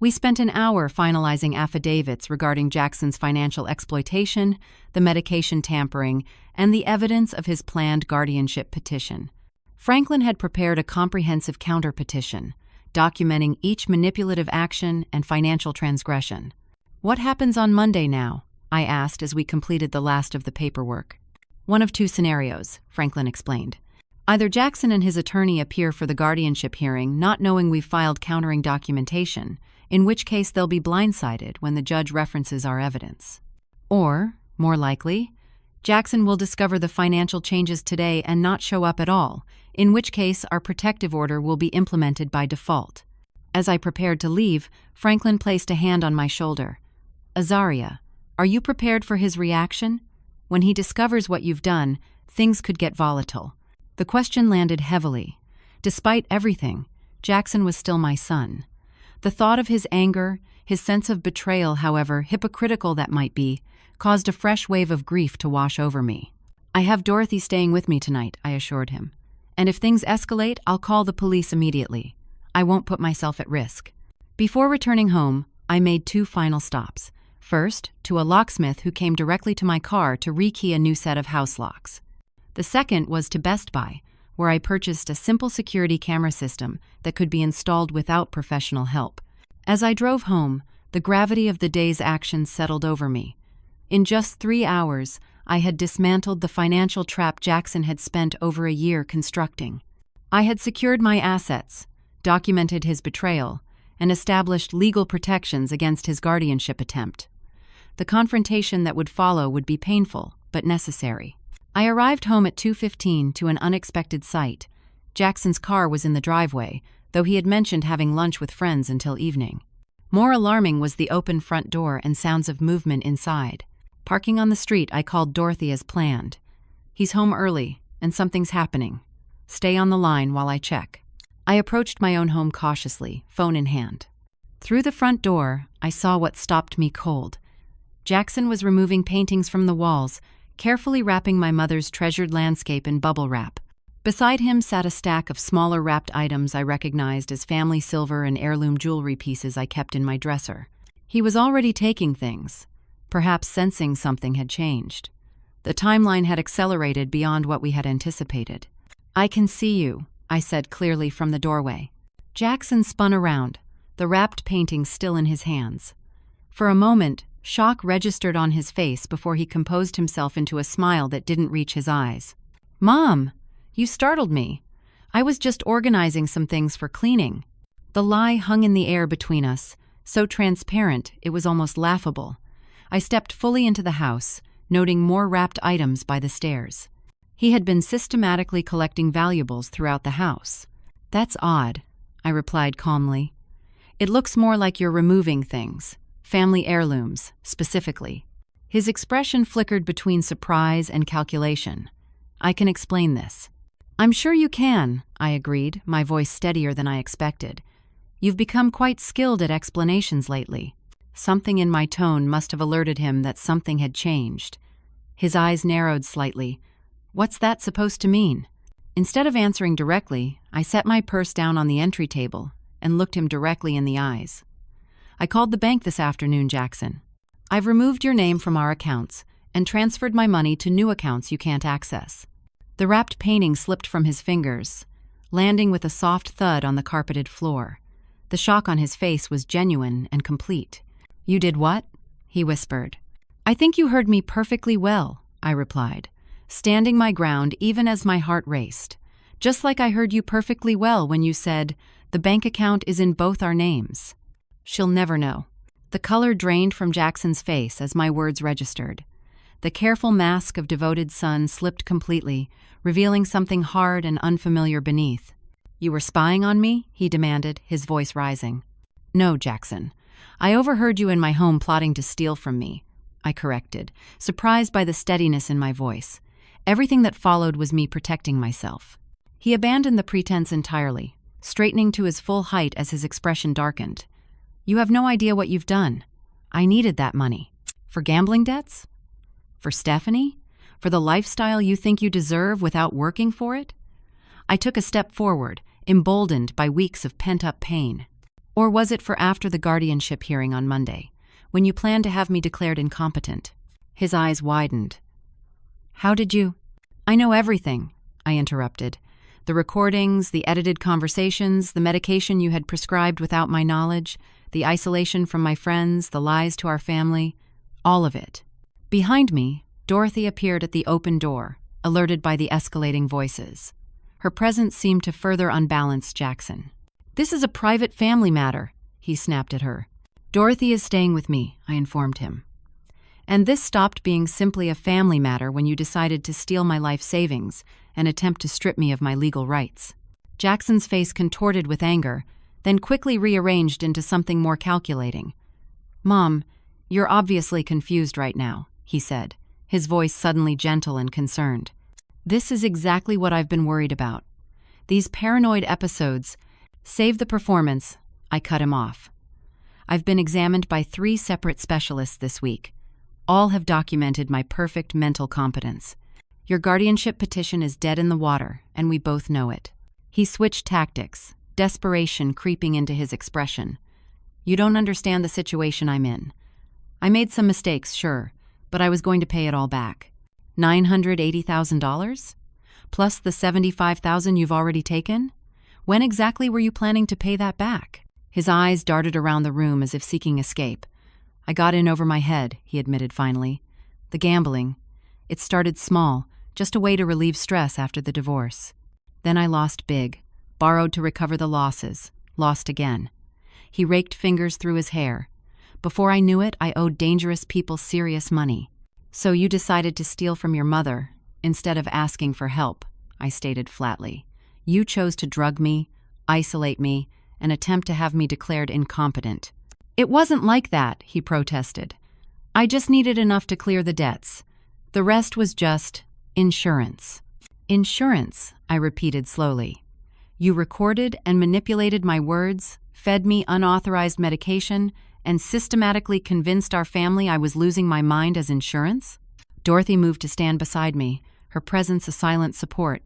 We spent an hour finalizing affidavits regarding Jackson's financial exploitation, the medication tampering, and the evidence of his planned guardianship petition. Franklin had prepared a comprehensive counter-petition, documenting each manipulative action and financial transgression. "What happens on Monday now?" I asked as we completed the last of the paperwork. "One of two scenarios," Franklin explained. "Either Jackson and his attorney appear for the guardianship hearing not knowing we've filed countering documentation, in which case they'll be blindsided when the judge references our evidence. Or, more likely, Jackson will discover the financial changes today and not show up at all, in which case our protective order will be implemented by default." As I prepared to leave, Franklin placed a hand on my shoulder. "Azaria, are you prepared for his reaction? When he discovers what you've done, things could get volatile." The question landed heavily. Despite everything, Jackson was still my son. The thought of his anger, his sense of betrayal, however hypocritical that might be, caused a fresh wave of grief to wash over me. "I have Dorothy staying with me tonight," I assured him. "And if things escalate, I'll call the police immediately. I won't put myself at risk." Before returning home, I made two final stops. First, to a locksmith who came directly to my car to rekey a new set of house locks. The second was to Best Buy, where I purchased a simple security camera system that could be installed without professional help. As I drove home, the gravity of the day's actions settled over me. In just 3 hours, I had dismantled the financial trap Jackson had spent over a year constructing. I had secured my assets, documented his betrayal, and established legal protections against his guardianship attempt. The confrontation that would follow would be painful, but necessary. I arrived home at 2:15 to an unexpected sight. Jackson's car was in the driveway, though he had mentioned having lunch with friends until evening. More alarming was the open front door and sounds of movement inside. Parking on the street, I called Dorothy as planned. "He's home early, and something's happening. Stay on the line while I check." I approached my own home cautiously, phone in hand. Through the front door, I saw what stopped me cold. Jackson was removing paintings from the walls, carefully wrapping my mother's treasured landscape in bubble wrap. Beside him sat a stack of smaller wrapped items I recognized as family silver and heirloom jewelry pieces I kept in my dresser. He was already taking things, perhaps sensing something had changed. The timeline had accelerated beyond what we had anticipated. "I can see you," I said clearly from the doorway. Jackson spun around, the wrapped painting still in his hands. For a moment, shock registered on his face before he composed himself into a smile that didn't reach his eyes. "Mom, you startled me. I was just organizing some things for cleaning." The lie hung in the air between us, so transparent it was almost laughable. I stepped fully into the house, noting more wrapped items by the stairs. He had been systematically collecting valuables throughout the house. "That's odd," I replied calmly. "It looks more like you're removing things, family heirlooms, specifically." His expression flickered between surprise and calculation. "I can explain this." "I'm sure you can," I agreed, my voice steadier than I expected. "You've become quite skilled at explanations lately." Something in my tone must have alerted him that something had changed. His eyes narrowed slightly. "What's that supposed to mean?" Instead of answering directly, I set my purse down on the entry table and looked him directly in the eyes. "I called the bank this afternoon, Jackson. I've removed your name from our accounts and transferred my money to new accounts you can't access." The wrapped painting slipped from his fingers, landing with a soft thud on the carpeted floor. The shock on his face was genuine and complete. "You did what?" he whispered. "I think you heard me perfectly well," I replied, standing my ground even as my heart raced. "Just like I heard you perfectly well when you said, 'The bank account is in both our names.'" "She'll never know." The color drained from Jackson's face as my words registered. The careful mask of devoted son slipped completely, revealing something hard and unfamiliar beneath. "You were spying on me?" he demanded, his voice rising. "No, Jackson. I overheard you in my home plotting to steal from me," I corrected, surprised by the steadiness in my voice. Everything that followed was me protecting myself. He abandoned the pretense entirely, straightening to his full height as his expression darkened. "You have no idea what you've done. I needed that money. For gambling debts? For Stephanie? For the lifestyle you think you deserve without working for it?" I took a step forward, emboldened by weeks of pent-up pain. "Or was it for after the guardianship hearing on Monday, when you planned to have me declared incompetent?" His eyes widened. "How did you—" "I know everything," I interrupted. "The recordings, the edited conversations, the medication you had prescribed without my knowledge, the isolation from my friends, the lies to our family, all of it." Behind me, Dorothy appeared at the open door, alerted by the escalating voices. Her presence seemed to further unbalance Jackson. "This is a private family matter," he snapped at her. "Dorothy is staying with me," I informed him. "And this stopped being simply a family matter when you decided to steal my life savings and attempt to strip me of my legal rights." Jackson's face contorted with anger, then quickly rearranged into something more calculating. "Mom, you're obviously confused right now," he said, his voice suddenly gentle and concerned. "This is exactly what I've been worried about. These paranoid episodes—" "Save the performance," I cut him off. "I've been examined by 3 separate specialists this week. All have documented my perfect mental competence. Your guardianship petition is dead in the water, and we both know it." He switched tactics, desperation creeping into his expression. "You don't understand the situation I'm in. I made some mistakes, sure, but I was going to pay it all back. $980,000? Plus the $75,000 you've already taken? When exactly were you planning to pay that back?" His eyes darted around the room as if seeking escape. "I got in over my head," he admitted finally. "The gambling. It started small, just a way to relieve stress after the divorce. Then I lost big, borrowed to recover the losses, lost again." He raked fingers through his hair. "Before I knew it, I owed dangerous people serious money. So you decided to steal from your mother instead of asking for help," I stated flatly. "You chose to drug me, isolate me, and attempt to have me declared incompetent." "It wasn't like that," he protested. "I just needed enough to clear the debts. The rest was just insurance." "Insurance," I repeated slowly. You recorded and manipulated my words, fed me unauthorized medication, and systematically convinced our family I was losing my mind as insurance? Dorothy moved to stand beside me, her presence a silent support.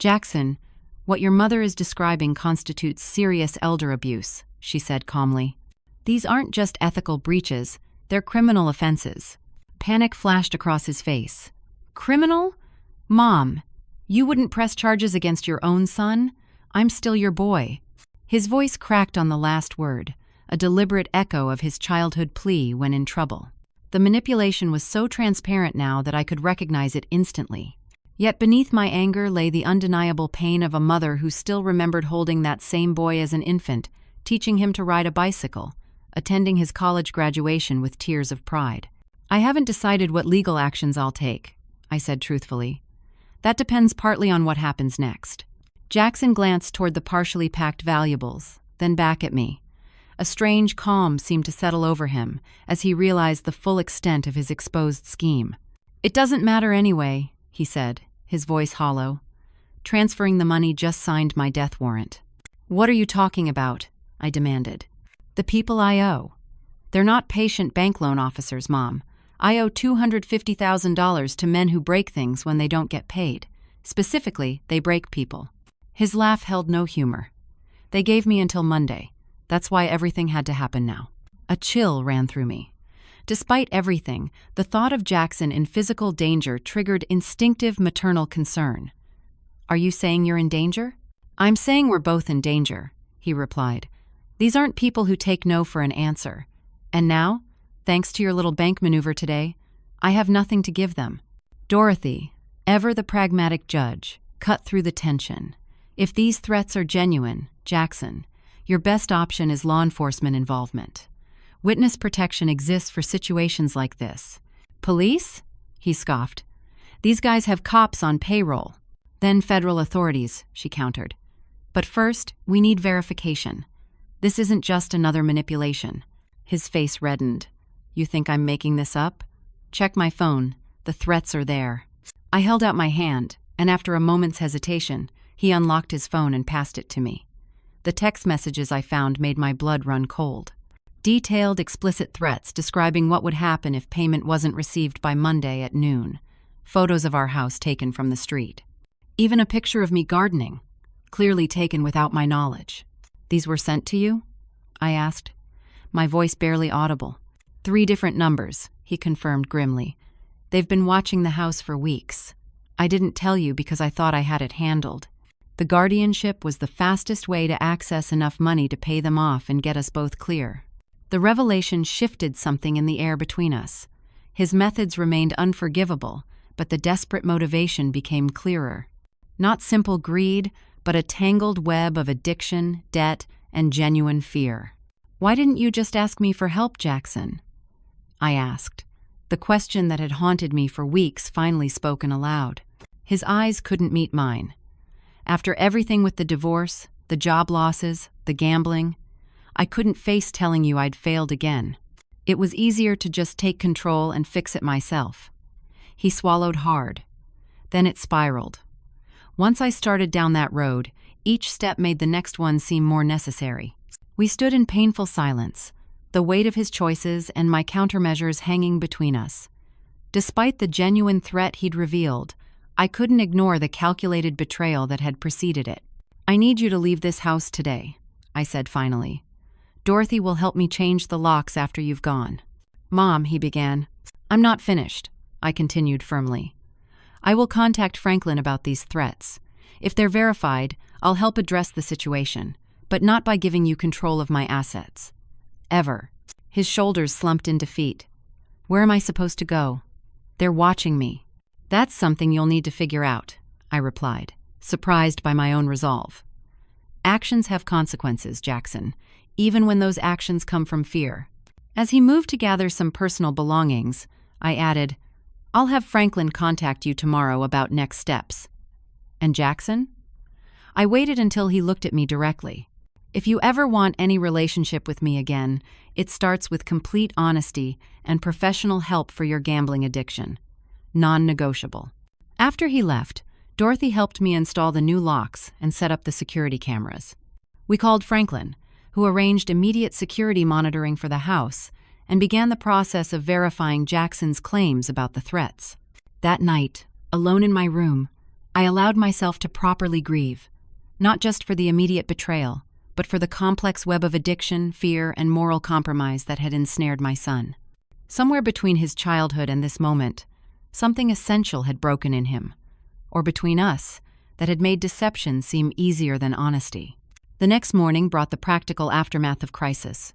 Jackson, what your mother is describing constitutes serious elder abuse, she said calmly. These aren't just ethical breaches, they're criminal offenses. Panic flashed across his face. Criminal? Mom, you wouldn't press charges against your own son? I'm still your boy. His voice cracked on the last word, a deliberate echo of his childhood plea when in trouble. The manipulation was so transparent now that I could recognize it instantly. Yet beneath my anger lay the undeniable pain of a mother who still remembered holding that same boy as an infant, teaching him to ride a bicycle, attending his college graduation with tears of pride. I haven't decided what legal actions I'll take, I said truthfully. That depends partly on what happens next. Jackson glanced toward the partially packed valuables, then back at me. A strange calm seemed to settle over him as he realized the full extent of his exposed scheme. It doesn't matter anyway, he said, his voice hollow. Transferring the money just signed my death warrant. What are you talking about? I demanded. The people I owe. They're not patient bank loan officers, Mom. I owe $250,000 to men who break things when they don't get paid. Specifically, they break people. His laugh held no humor. They gave me until Monday. That's why everything had to happen now. A chill ran through me. Despite everything, the thought of Jackson in physical danger triggered instinctive maternal concern. Are you saying you're in danger? I'm saying we're both in danger, he replied. These aren't people who take no for an answer. And now, thanks to your little bank maneuver today, I have nothing to give them. Dorothy, ever the pragmatic judge, cut through the tension. If these threats are genuine, Jackson, your best option is law enforcement involvement. Witness protection exists for situations like this. Police? He scoffed. These guys have cops on payroll. Then federal authorities, she countered. But first, we need verification. This isn't just another manipulation. His face reddened. You think I'm making this up? Check my phone. The threats are there. I held out my hand, and after a moment's hesitation, he unlocked his phone and passed it to me. The text messages I found made my blood run cold. Detailed, explicit threats describing what would happen if payment wasn't received by Monday at noon. Photos of our house taken from the street. Even a picture of me gardening, clearly taken without my knowledge. These were sent to you? I asked, my voice barely audible. 3 different numbers, he confirmed grimly. They've been watching the house for weeks. I didn't tell you because I thought I had it handled. The guardianship was the fastest way to access enough money to pay them off and get us both clear. The revelation shifted something in the air between us. His methods remained unforgivable, but the desperate motivation became clearer. Not simple greed, but a tangled web of addiction, debt, and genuine fear. Why didn't you just ask me for help, Jackson? I asked, the question that had haunted me for weeks finally spoken aloud. His eyes couldn't meet mine. After everything with the divorce, the job losses, the gambling, I couldn't face telling you I'd failed again. It was easier to just take control and fix it myself. He swallowed hard. Then it spiraled. Once I started down that road, each step made the next one seem more necessary. We stood in painful silence, the weight of his choices and my countermeasures hanging between us. Despite the genuine threat he'd revealed, I couldn't ignore the calculated betrayal that had preceded it. I need you to leave this house today, I said finally. Dorothy will help me change the locks after you've gone. Mom, he began. I'm not finished, I continued firmly. I will contact Franklin about these threats. If they're verified, I'll help address the situation, but not by giving you control of my assets. Ever. His shoulders slumped in defeat. Where am I supposed to go? They're watching me. That's something you'll need to figure out, I replied, surprised by my own resolve. Actions have consequences, Jackson, even when those actions come from fear. As he moved to gather some personal belongings, I added, I'll have Franklin contact you tomorrow about next steps. And Jackson? I waited until he looked at me directly. If you ever want any relationship with me again, it starts with complete honesty and professional help for your gambling addiction. Non-negotiable. After he left, Dorothy helped me install the new locks and set up the security cameras. We called Franklin, who arranged immediate security monitoring for the house and began the process of verifying Jackson's claims about the threats. That night, alone in my room, I allowed myself to properly grieve, not just for the immediate betrayal, but for the complex web of addiction, fear, and moral compromise that had ensnared my son. Somewhere between his childhood and this moment, something essential had broken in him, or between us, that had made deception seem easier than honesty. The next morning brought the practical aftermath of crisis.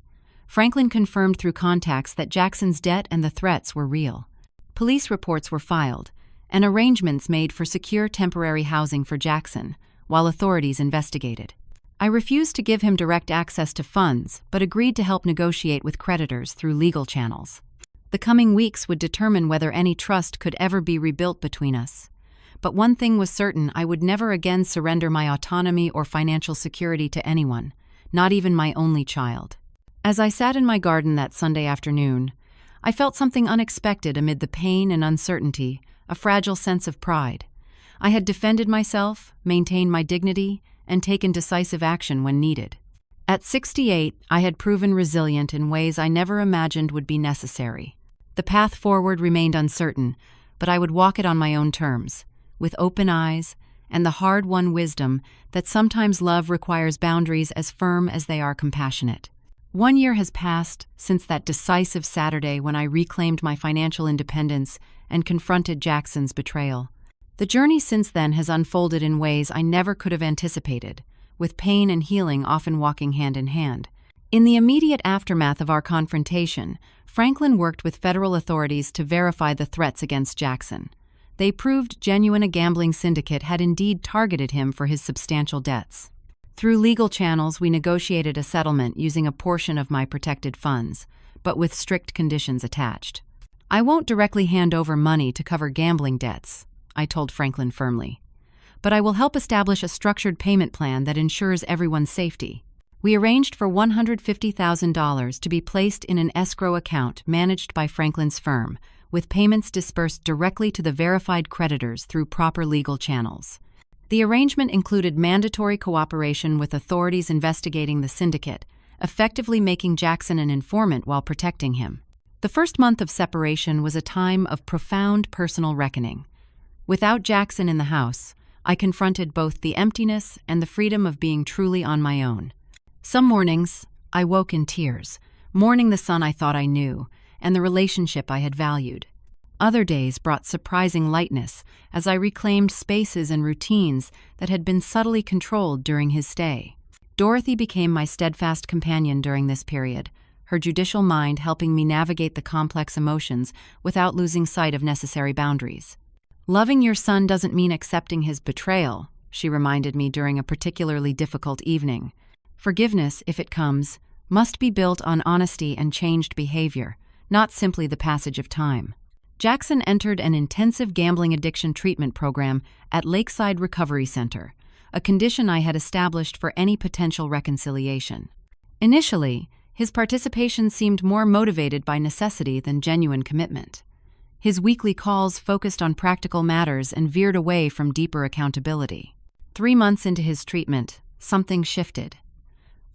Franklin confirmed through contacts that Jackson's debt and the threats were real. Police reports were filed, and arrangements made for secure temporary housing for Jackson, while authorities investigated. I refused to give him direct access to funds, but agreed to help negotiate with creditors through legal channels. The coming weeks would determine whether any trust could ever be rebuilt between us. But one thing was certain: I would never again surrender my autonomy or financial security to anyone, not even my only child. As I sat in my garden that Sunday afternoon, I felt something unexpected amid the pain and uncertainty, a fragile sense of pride. I had defended myself, maintained my dignity, and taken decisive action when needed. At 68, I had proven resilient in ways I never imagined would be necessary. The path forward remained uncertain, but I would walk it on my own terms, with open eyes and the hard-won wisdom that sometimes love requires boundaries as firm as they are compassionate. 1 year has passed since that decisive Saturday when I reclaimed my financial independence and confronted Jackson's betrayal. The journey since then has unfolded in ways I never could have anticipated, with pain and healing often walking hand in hand. In the immediate aftermath of our confrontation, Franklin worked with federal authorities to verify the threats against Jackson. They proved genuine a gambling syndicate had indeed targeted him for his substantial debts. Through legal channels, we negotiated a settlement using a portion of my protected funds, but with strict conditions attached. I won't directly hand over money to cover gambling debts, I told Franklin firmly, but I will help establish a structured payment plan that ensures everyone's safety. We arranged for $150,000 to be placed in an escrow account managed by Franklin's firm, with payments dispersed directly to the verified creditors through proper legal channels. The arrangement included mandatory cooperation with authorities investigating the syndicate, effectively making Jackson an informant while protecting him. The first month of separation was a time of profound personal reckoning. Without Jackson in the house, I confronted both the emptiness and the freedom of being truly on my own. Some mornings, I woke in tears, mourning the son I thought I knew and the relationship I had valued. Other days brought surprising lightness as I reclaimed spaces and routines that had been subtly controlled during his stay. Dorothy became my steadfast companion during this period, her judicial mind helping me navigate the complex emotions without losing sight of necessary boundaries. Loving your son doesn't mean accepting his betrayal, she reminded me during a particularly difficult evening. Forgiveness, if it comes, must be built on honesty and changed behavior, not simply the passage of time. Jackson entered an intensive gambling addiction treatment program at Lakeside Recovery Center, a condition I had established for any potential reconciliation. Initially, his participation seemed more motivated by necessity than genuine commitment. His weekly calls focused on practical matters and veered away from deeper accountability. 3 months into his treatment, something shifted.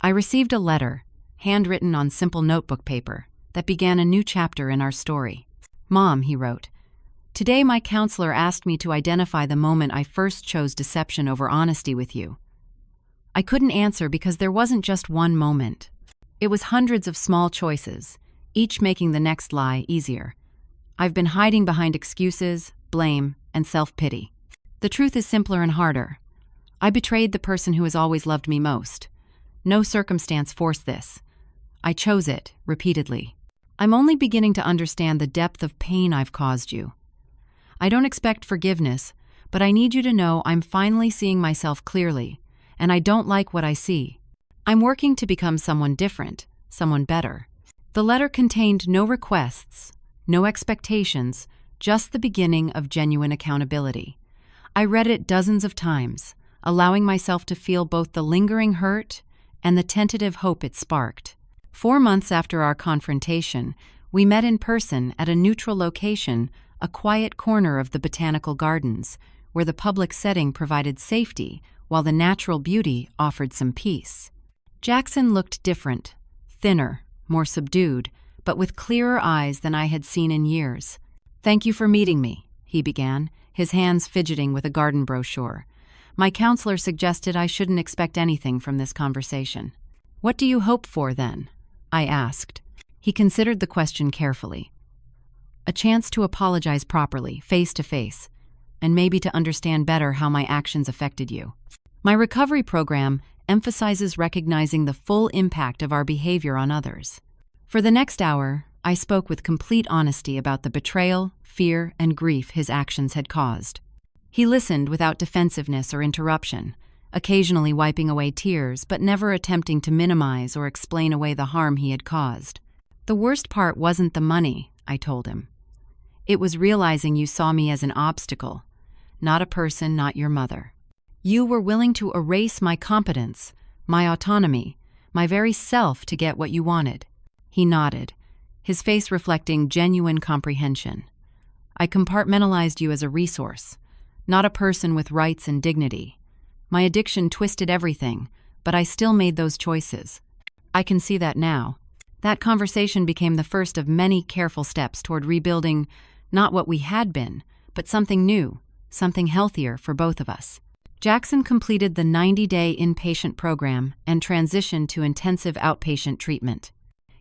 I received a letter, handwritten on simple notebook paper, that began a new chapter in our story. "Mom," he wrote, "today my counselor asked me to identify the moment I first chose deception over honesty with you. I couldn't answer because there wasn't just one moment. It was hundreds of small choices, each making the next lie easier. I've been hiding behind excuses, blame, and self-pity. The truth is simpler and harder. I betrayed the person who has always loved me most. No circumstance forced this. I chose it, repeatedly. I'm only beginning to understand the depth of pain I've caused you. I don't expect forgiveness, but I need you to know I'm finally seeing myself clearly, and I don't like what I see. I'm working to become someone different, someone better." The letter contained no requests, no expectations, just the beginning of genuine accountability. I read it dozens of times, allowing myself to feel both the lingering hurt and the tentative hope it sparked. 4 months after our confrontation, we met in person at a neutral location, a quiet corner of the Botanical Gardens, where the public setting provided safety while the natural beauty offered some peace. Jackson looked different, thinner, more subdued, but with clearer eyes than I had seen in years. "Thank you for meeting me," he began, his hands fidgeting with a garden brochure. "My counselor suggested I shouldn't expect anything from this conversation." "What do you hope for, then?" I asked. He considered the question carefully. "A chance to apologize properly, face to face, and maybe to understand better how my actions affected you. My recovery program emphasizes recognizing the full impact of our behavior on others." For the next hour, I spoke with complete honesty about the betrayal, fear, and grief his actions had caused. He listened without defensiveness or interruption, occasionally wiping away tears, but never attempting to minimize or explain away the harm he had caused. "The worst part wasn't the money," I told him. "It was realizing you saw me as an obstacle, not a person, not your mother. You were willing to erase my competence, my autonomy, my very self to get what you wanted." He nodded, his face reflecting genuine comprehension. "I compartmentalized you as a resource, not a person with rights and dignity. My addiction twisted everything, but I still made those choices. I can see that now." That conversation became the first of many careful steps toward rebuilding not what we had been, but something new, something healthier for both of us. Jackson completed the 90-day inpatient program and transitioned to intensive outpatient treatment.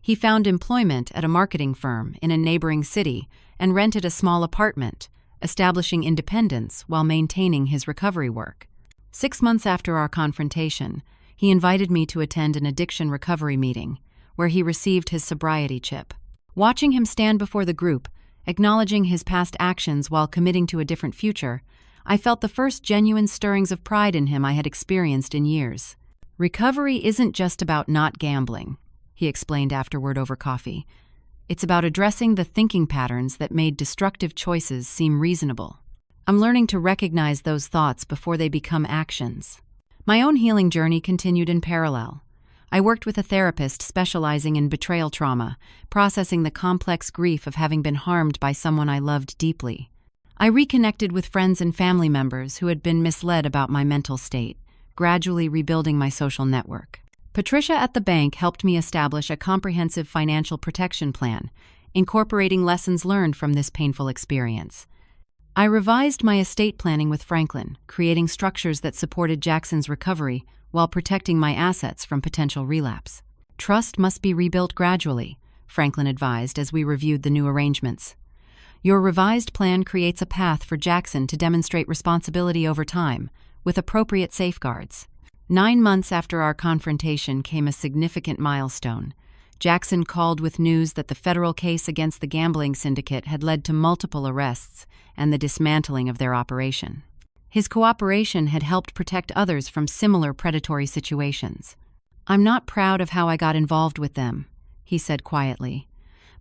He found employment at a marketing firm in a neighboring city and rented a small apartment, establishing independence while maintaining his recovery work. 6 months after our confrontation, he invited me to attend an addiction recovery meeting, where he received his sobriety chip. Watching him stand before the group, acknowledging his past actions while committing to a different future, I felt the first genuine stirrings of pride in him I had experienced in years. "Recovery isn't just about not gambling," he explained afterward over coffee. "It's about addressing the thinking patterns that made destructive choices seem reasonable. I'm learning to recognize those thoughts before they become actions." My own healing journey continued in parallel. I worked with a therapist specializing in betrayal trauma, processing the complex grief of having been harmed by someone I loved deeply. I reconnected with friends and family members who had been misled about my mental state, gradually rebuilding my social network. Patricia at the bank helped me establish a comprehensive financial protection plan, incorporating lessons learned from this painful experience. I revised my estate planning with Franklin, creating structures that supported Jackson's recovery while protecting my assets from potential relapse. "Trust must be rebuilt gradually," Franklin advised as we reviewed the new arrangements. "Your revised plan creates a path for Jackson to demonstrate responsibility over time, with appropriate safeguards." 9 months after our confrontation came a significant milestone. Jackson called with news that the federal case against the gambling syndicate had led to multiple arrests and the dismantling of their operation. His cooperation had helped protect others from similar predatory situations. "I'm not proud of how I got involved with them," he said quietly,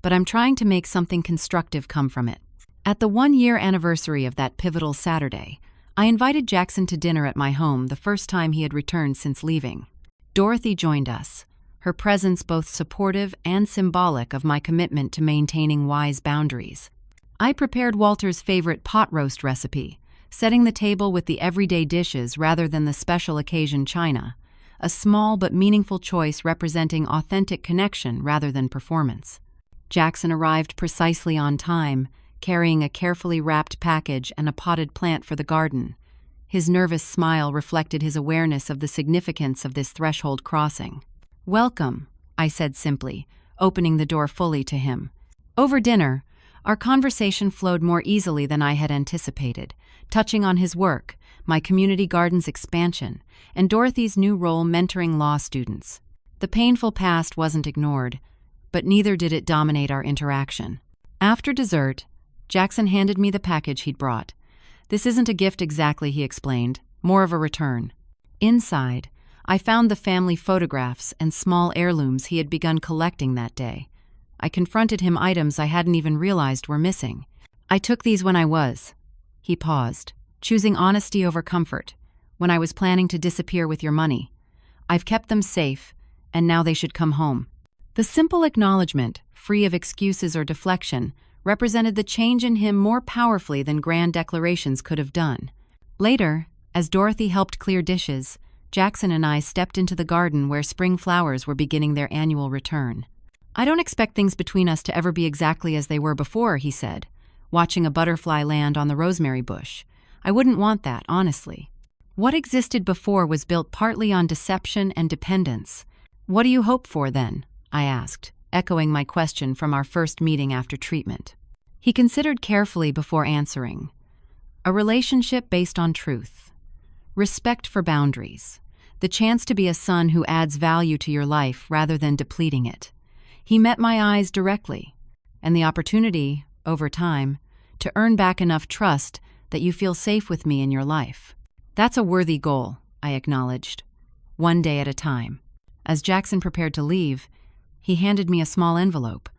"but I'm trying to make something constructive come from it." At the 1-year anniversary of that pivotal Saturday, I invited Jackson to dinner at my home the first time he had returned since leaving. Dorothy joined us, her presence both supportive and symbolic of my commitment to maintaining wise boundaries. I prepared Walter's favorite pot roast recipe, setting the table with the everyday dishes rather than the special occasion china, a small but meaningful choice representing authentic connection rather than performance. Jackson arrived precisely on time, carrying a carefully wrapped package and a potted plant for the garden. His nervous smile reflected his awareness of the significance of this threshold crossing. "Welcome," I said simply, opening the door fully to him. Over dinner, our conversation flowed more easily than I had anticipated, touching on his work, my community garden's expansion, and Dorothy's new role mentoring law students. The painful past wasn't ignored, but neither did it dominate our interaction. After dessert, Jackson handed me the package he'd brought. "This isn't a gift exactly," he explained, "more of a return." Inside, I found the family photographs and small heirlooms he had begun collecting that day. I confronted him items I hadn't even realized were missing. "I took these when I was." He paused, choosing honesty over comfort, "when I was planning to disappear with your money. I've kept them safe, and now they should come home." The simple acknowledgement, free of excuses or deflection, represented the change in him more powerfully than grand declarations could have done. Later, as Dorothy helped clear dishes, Jackson and I stepped into the garden where spring flowers were beginning their annual return. "I don't expect things between us to ever be exactly as they were before," he said, watching a butterfly land on the rosemary bush. "I wouldn't want that, honestly. What existed before was built partly on deception and dependence. What do you hope for, then?" I asked, echoing my question from our first meeting after treatment. He considered carefully before answering. "A relationship based on truth. Respect for boundaries. The chance to be a son who adds value to your life rather than depleting it." He met my eyes directly, and the opportunity, over time, to earn back enough trust that you feel safe with me in your life. "That's a worthy goal," I acknowledged, "one day at a time." As Jackson prepared to leave, he handed me a small envelope.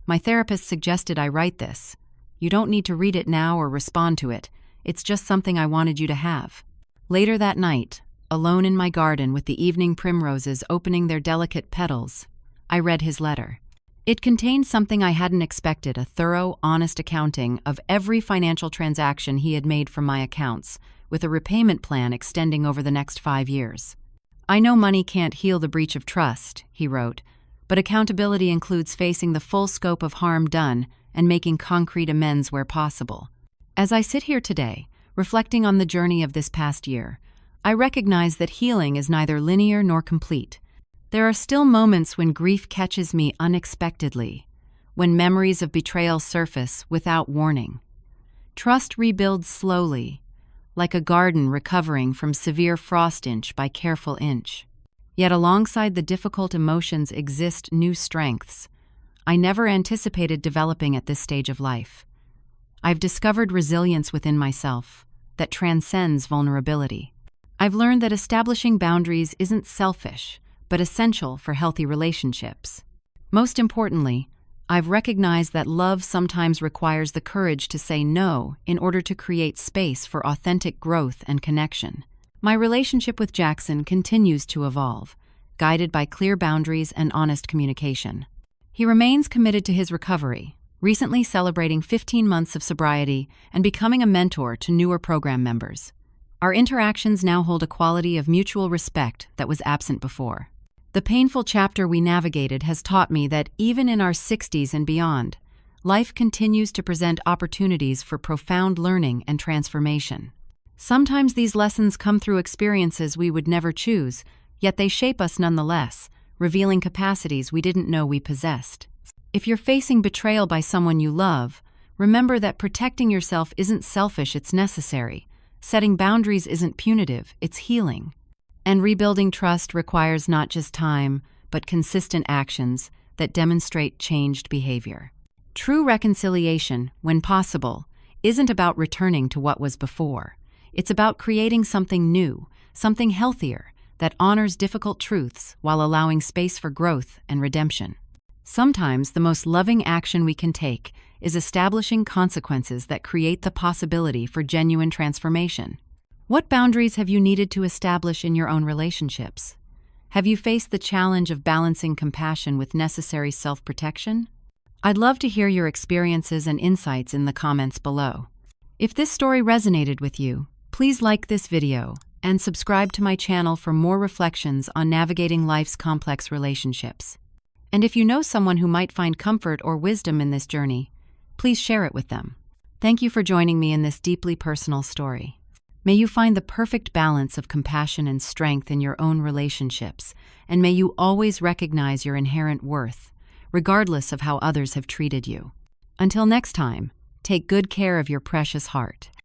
"My therapist suggested I write this. You don't need to read it now or respond to it. It's just something I wanted you to have." Later that night, alone in my garden with the evening primroses opening their delicate petals, I read his letter. It contained something I hadn't expected: a thorough, honest accounting of every financial transaction he had made from my accounts, with a repayment plan extending over the next 5 years. "I know money can't heal the breach of trust," he wrote, "but accountability includes facing the full scope of harm done and making concrete amends where possible." As I sit here today, reflecting on the journey of this past year, I recognize that healing is neither linear nor complete. There are still moments when grief catches me unexpectedly, when memories of betrayal surface without warning. Trust rebuilds slowly, like a garden recovering from severe frost inch by careful inch. Yet alongside the difficult emotions exist new strengths I never anticipated developing at this stage of life. I've discovered resilience within myself that transcends vulnerability. I've learned that establishing boundaries isn't selfish, but essential for healthy relationships. Most importantly, I've recognized that love sometimes requires the courage to say no in order to create space for authentic growth and connection. My relationship with Jackson continues to evolve, guided by clear boundaries and honest communication. He remains committed to his recovery, recently celebrating 15 months of sobriety and becoming a mentor to newer program members. Our interactions now hold a quality of mutual respect that was absent before. The painful chapter we navigated has taught me that even in our 60s and beyond, life continues to present opportunities for profound learning and transformation. Sometimes these lessons come through experiences we would never choose, yet they shape us nonetheless, revealing capacities we didn't know we possessed. If you're facing betrayal by someone you love, remember that protecting yourself isn't selfish, it's necessary. Setting boundaries isn't punitive, it's healing. And rebuilding trust requires not just time, but consistent actions that demonstrate changed behavior. True reconciliation, when possible, isn't about returning to what was before. It's about creating something new, something healthier, that honors difficult truths while allowing space for growth and redemption. Sometimes the most loving action we can take is establishing consequences that create the possibility for genuine transformation. What boundaries have you needed to establish in your own relationships? Have you faced the challenge of balancing compassion with necessary self-protection? I'd love to hear your experiences and insights in the comments below. If this story resonated with you, please like this video and subscribe to my channel for more reflections on navigating life's complex relationships. And if you know someone who might find comfort or wisdom in this journey, please share it with them. Thank you for joining me in this deeply personal story. May you find the perfect balance of compassion and strength in your own relationships, and may you always recognize your inherent worth, regardless of how others have treated you. Until next time, take good care of your precious heart.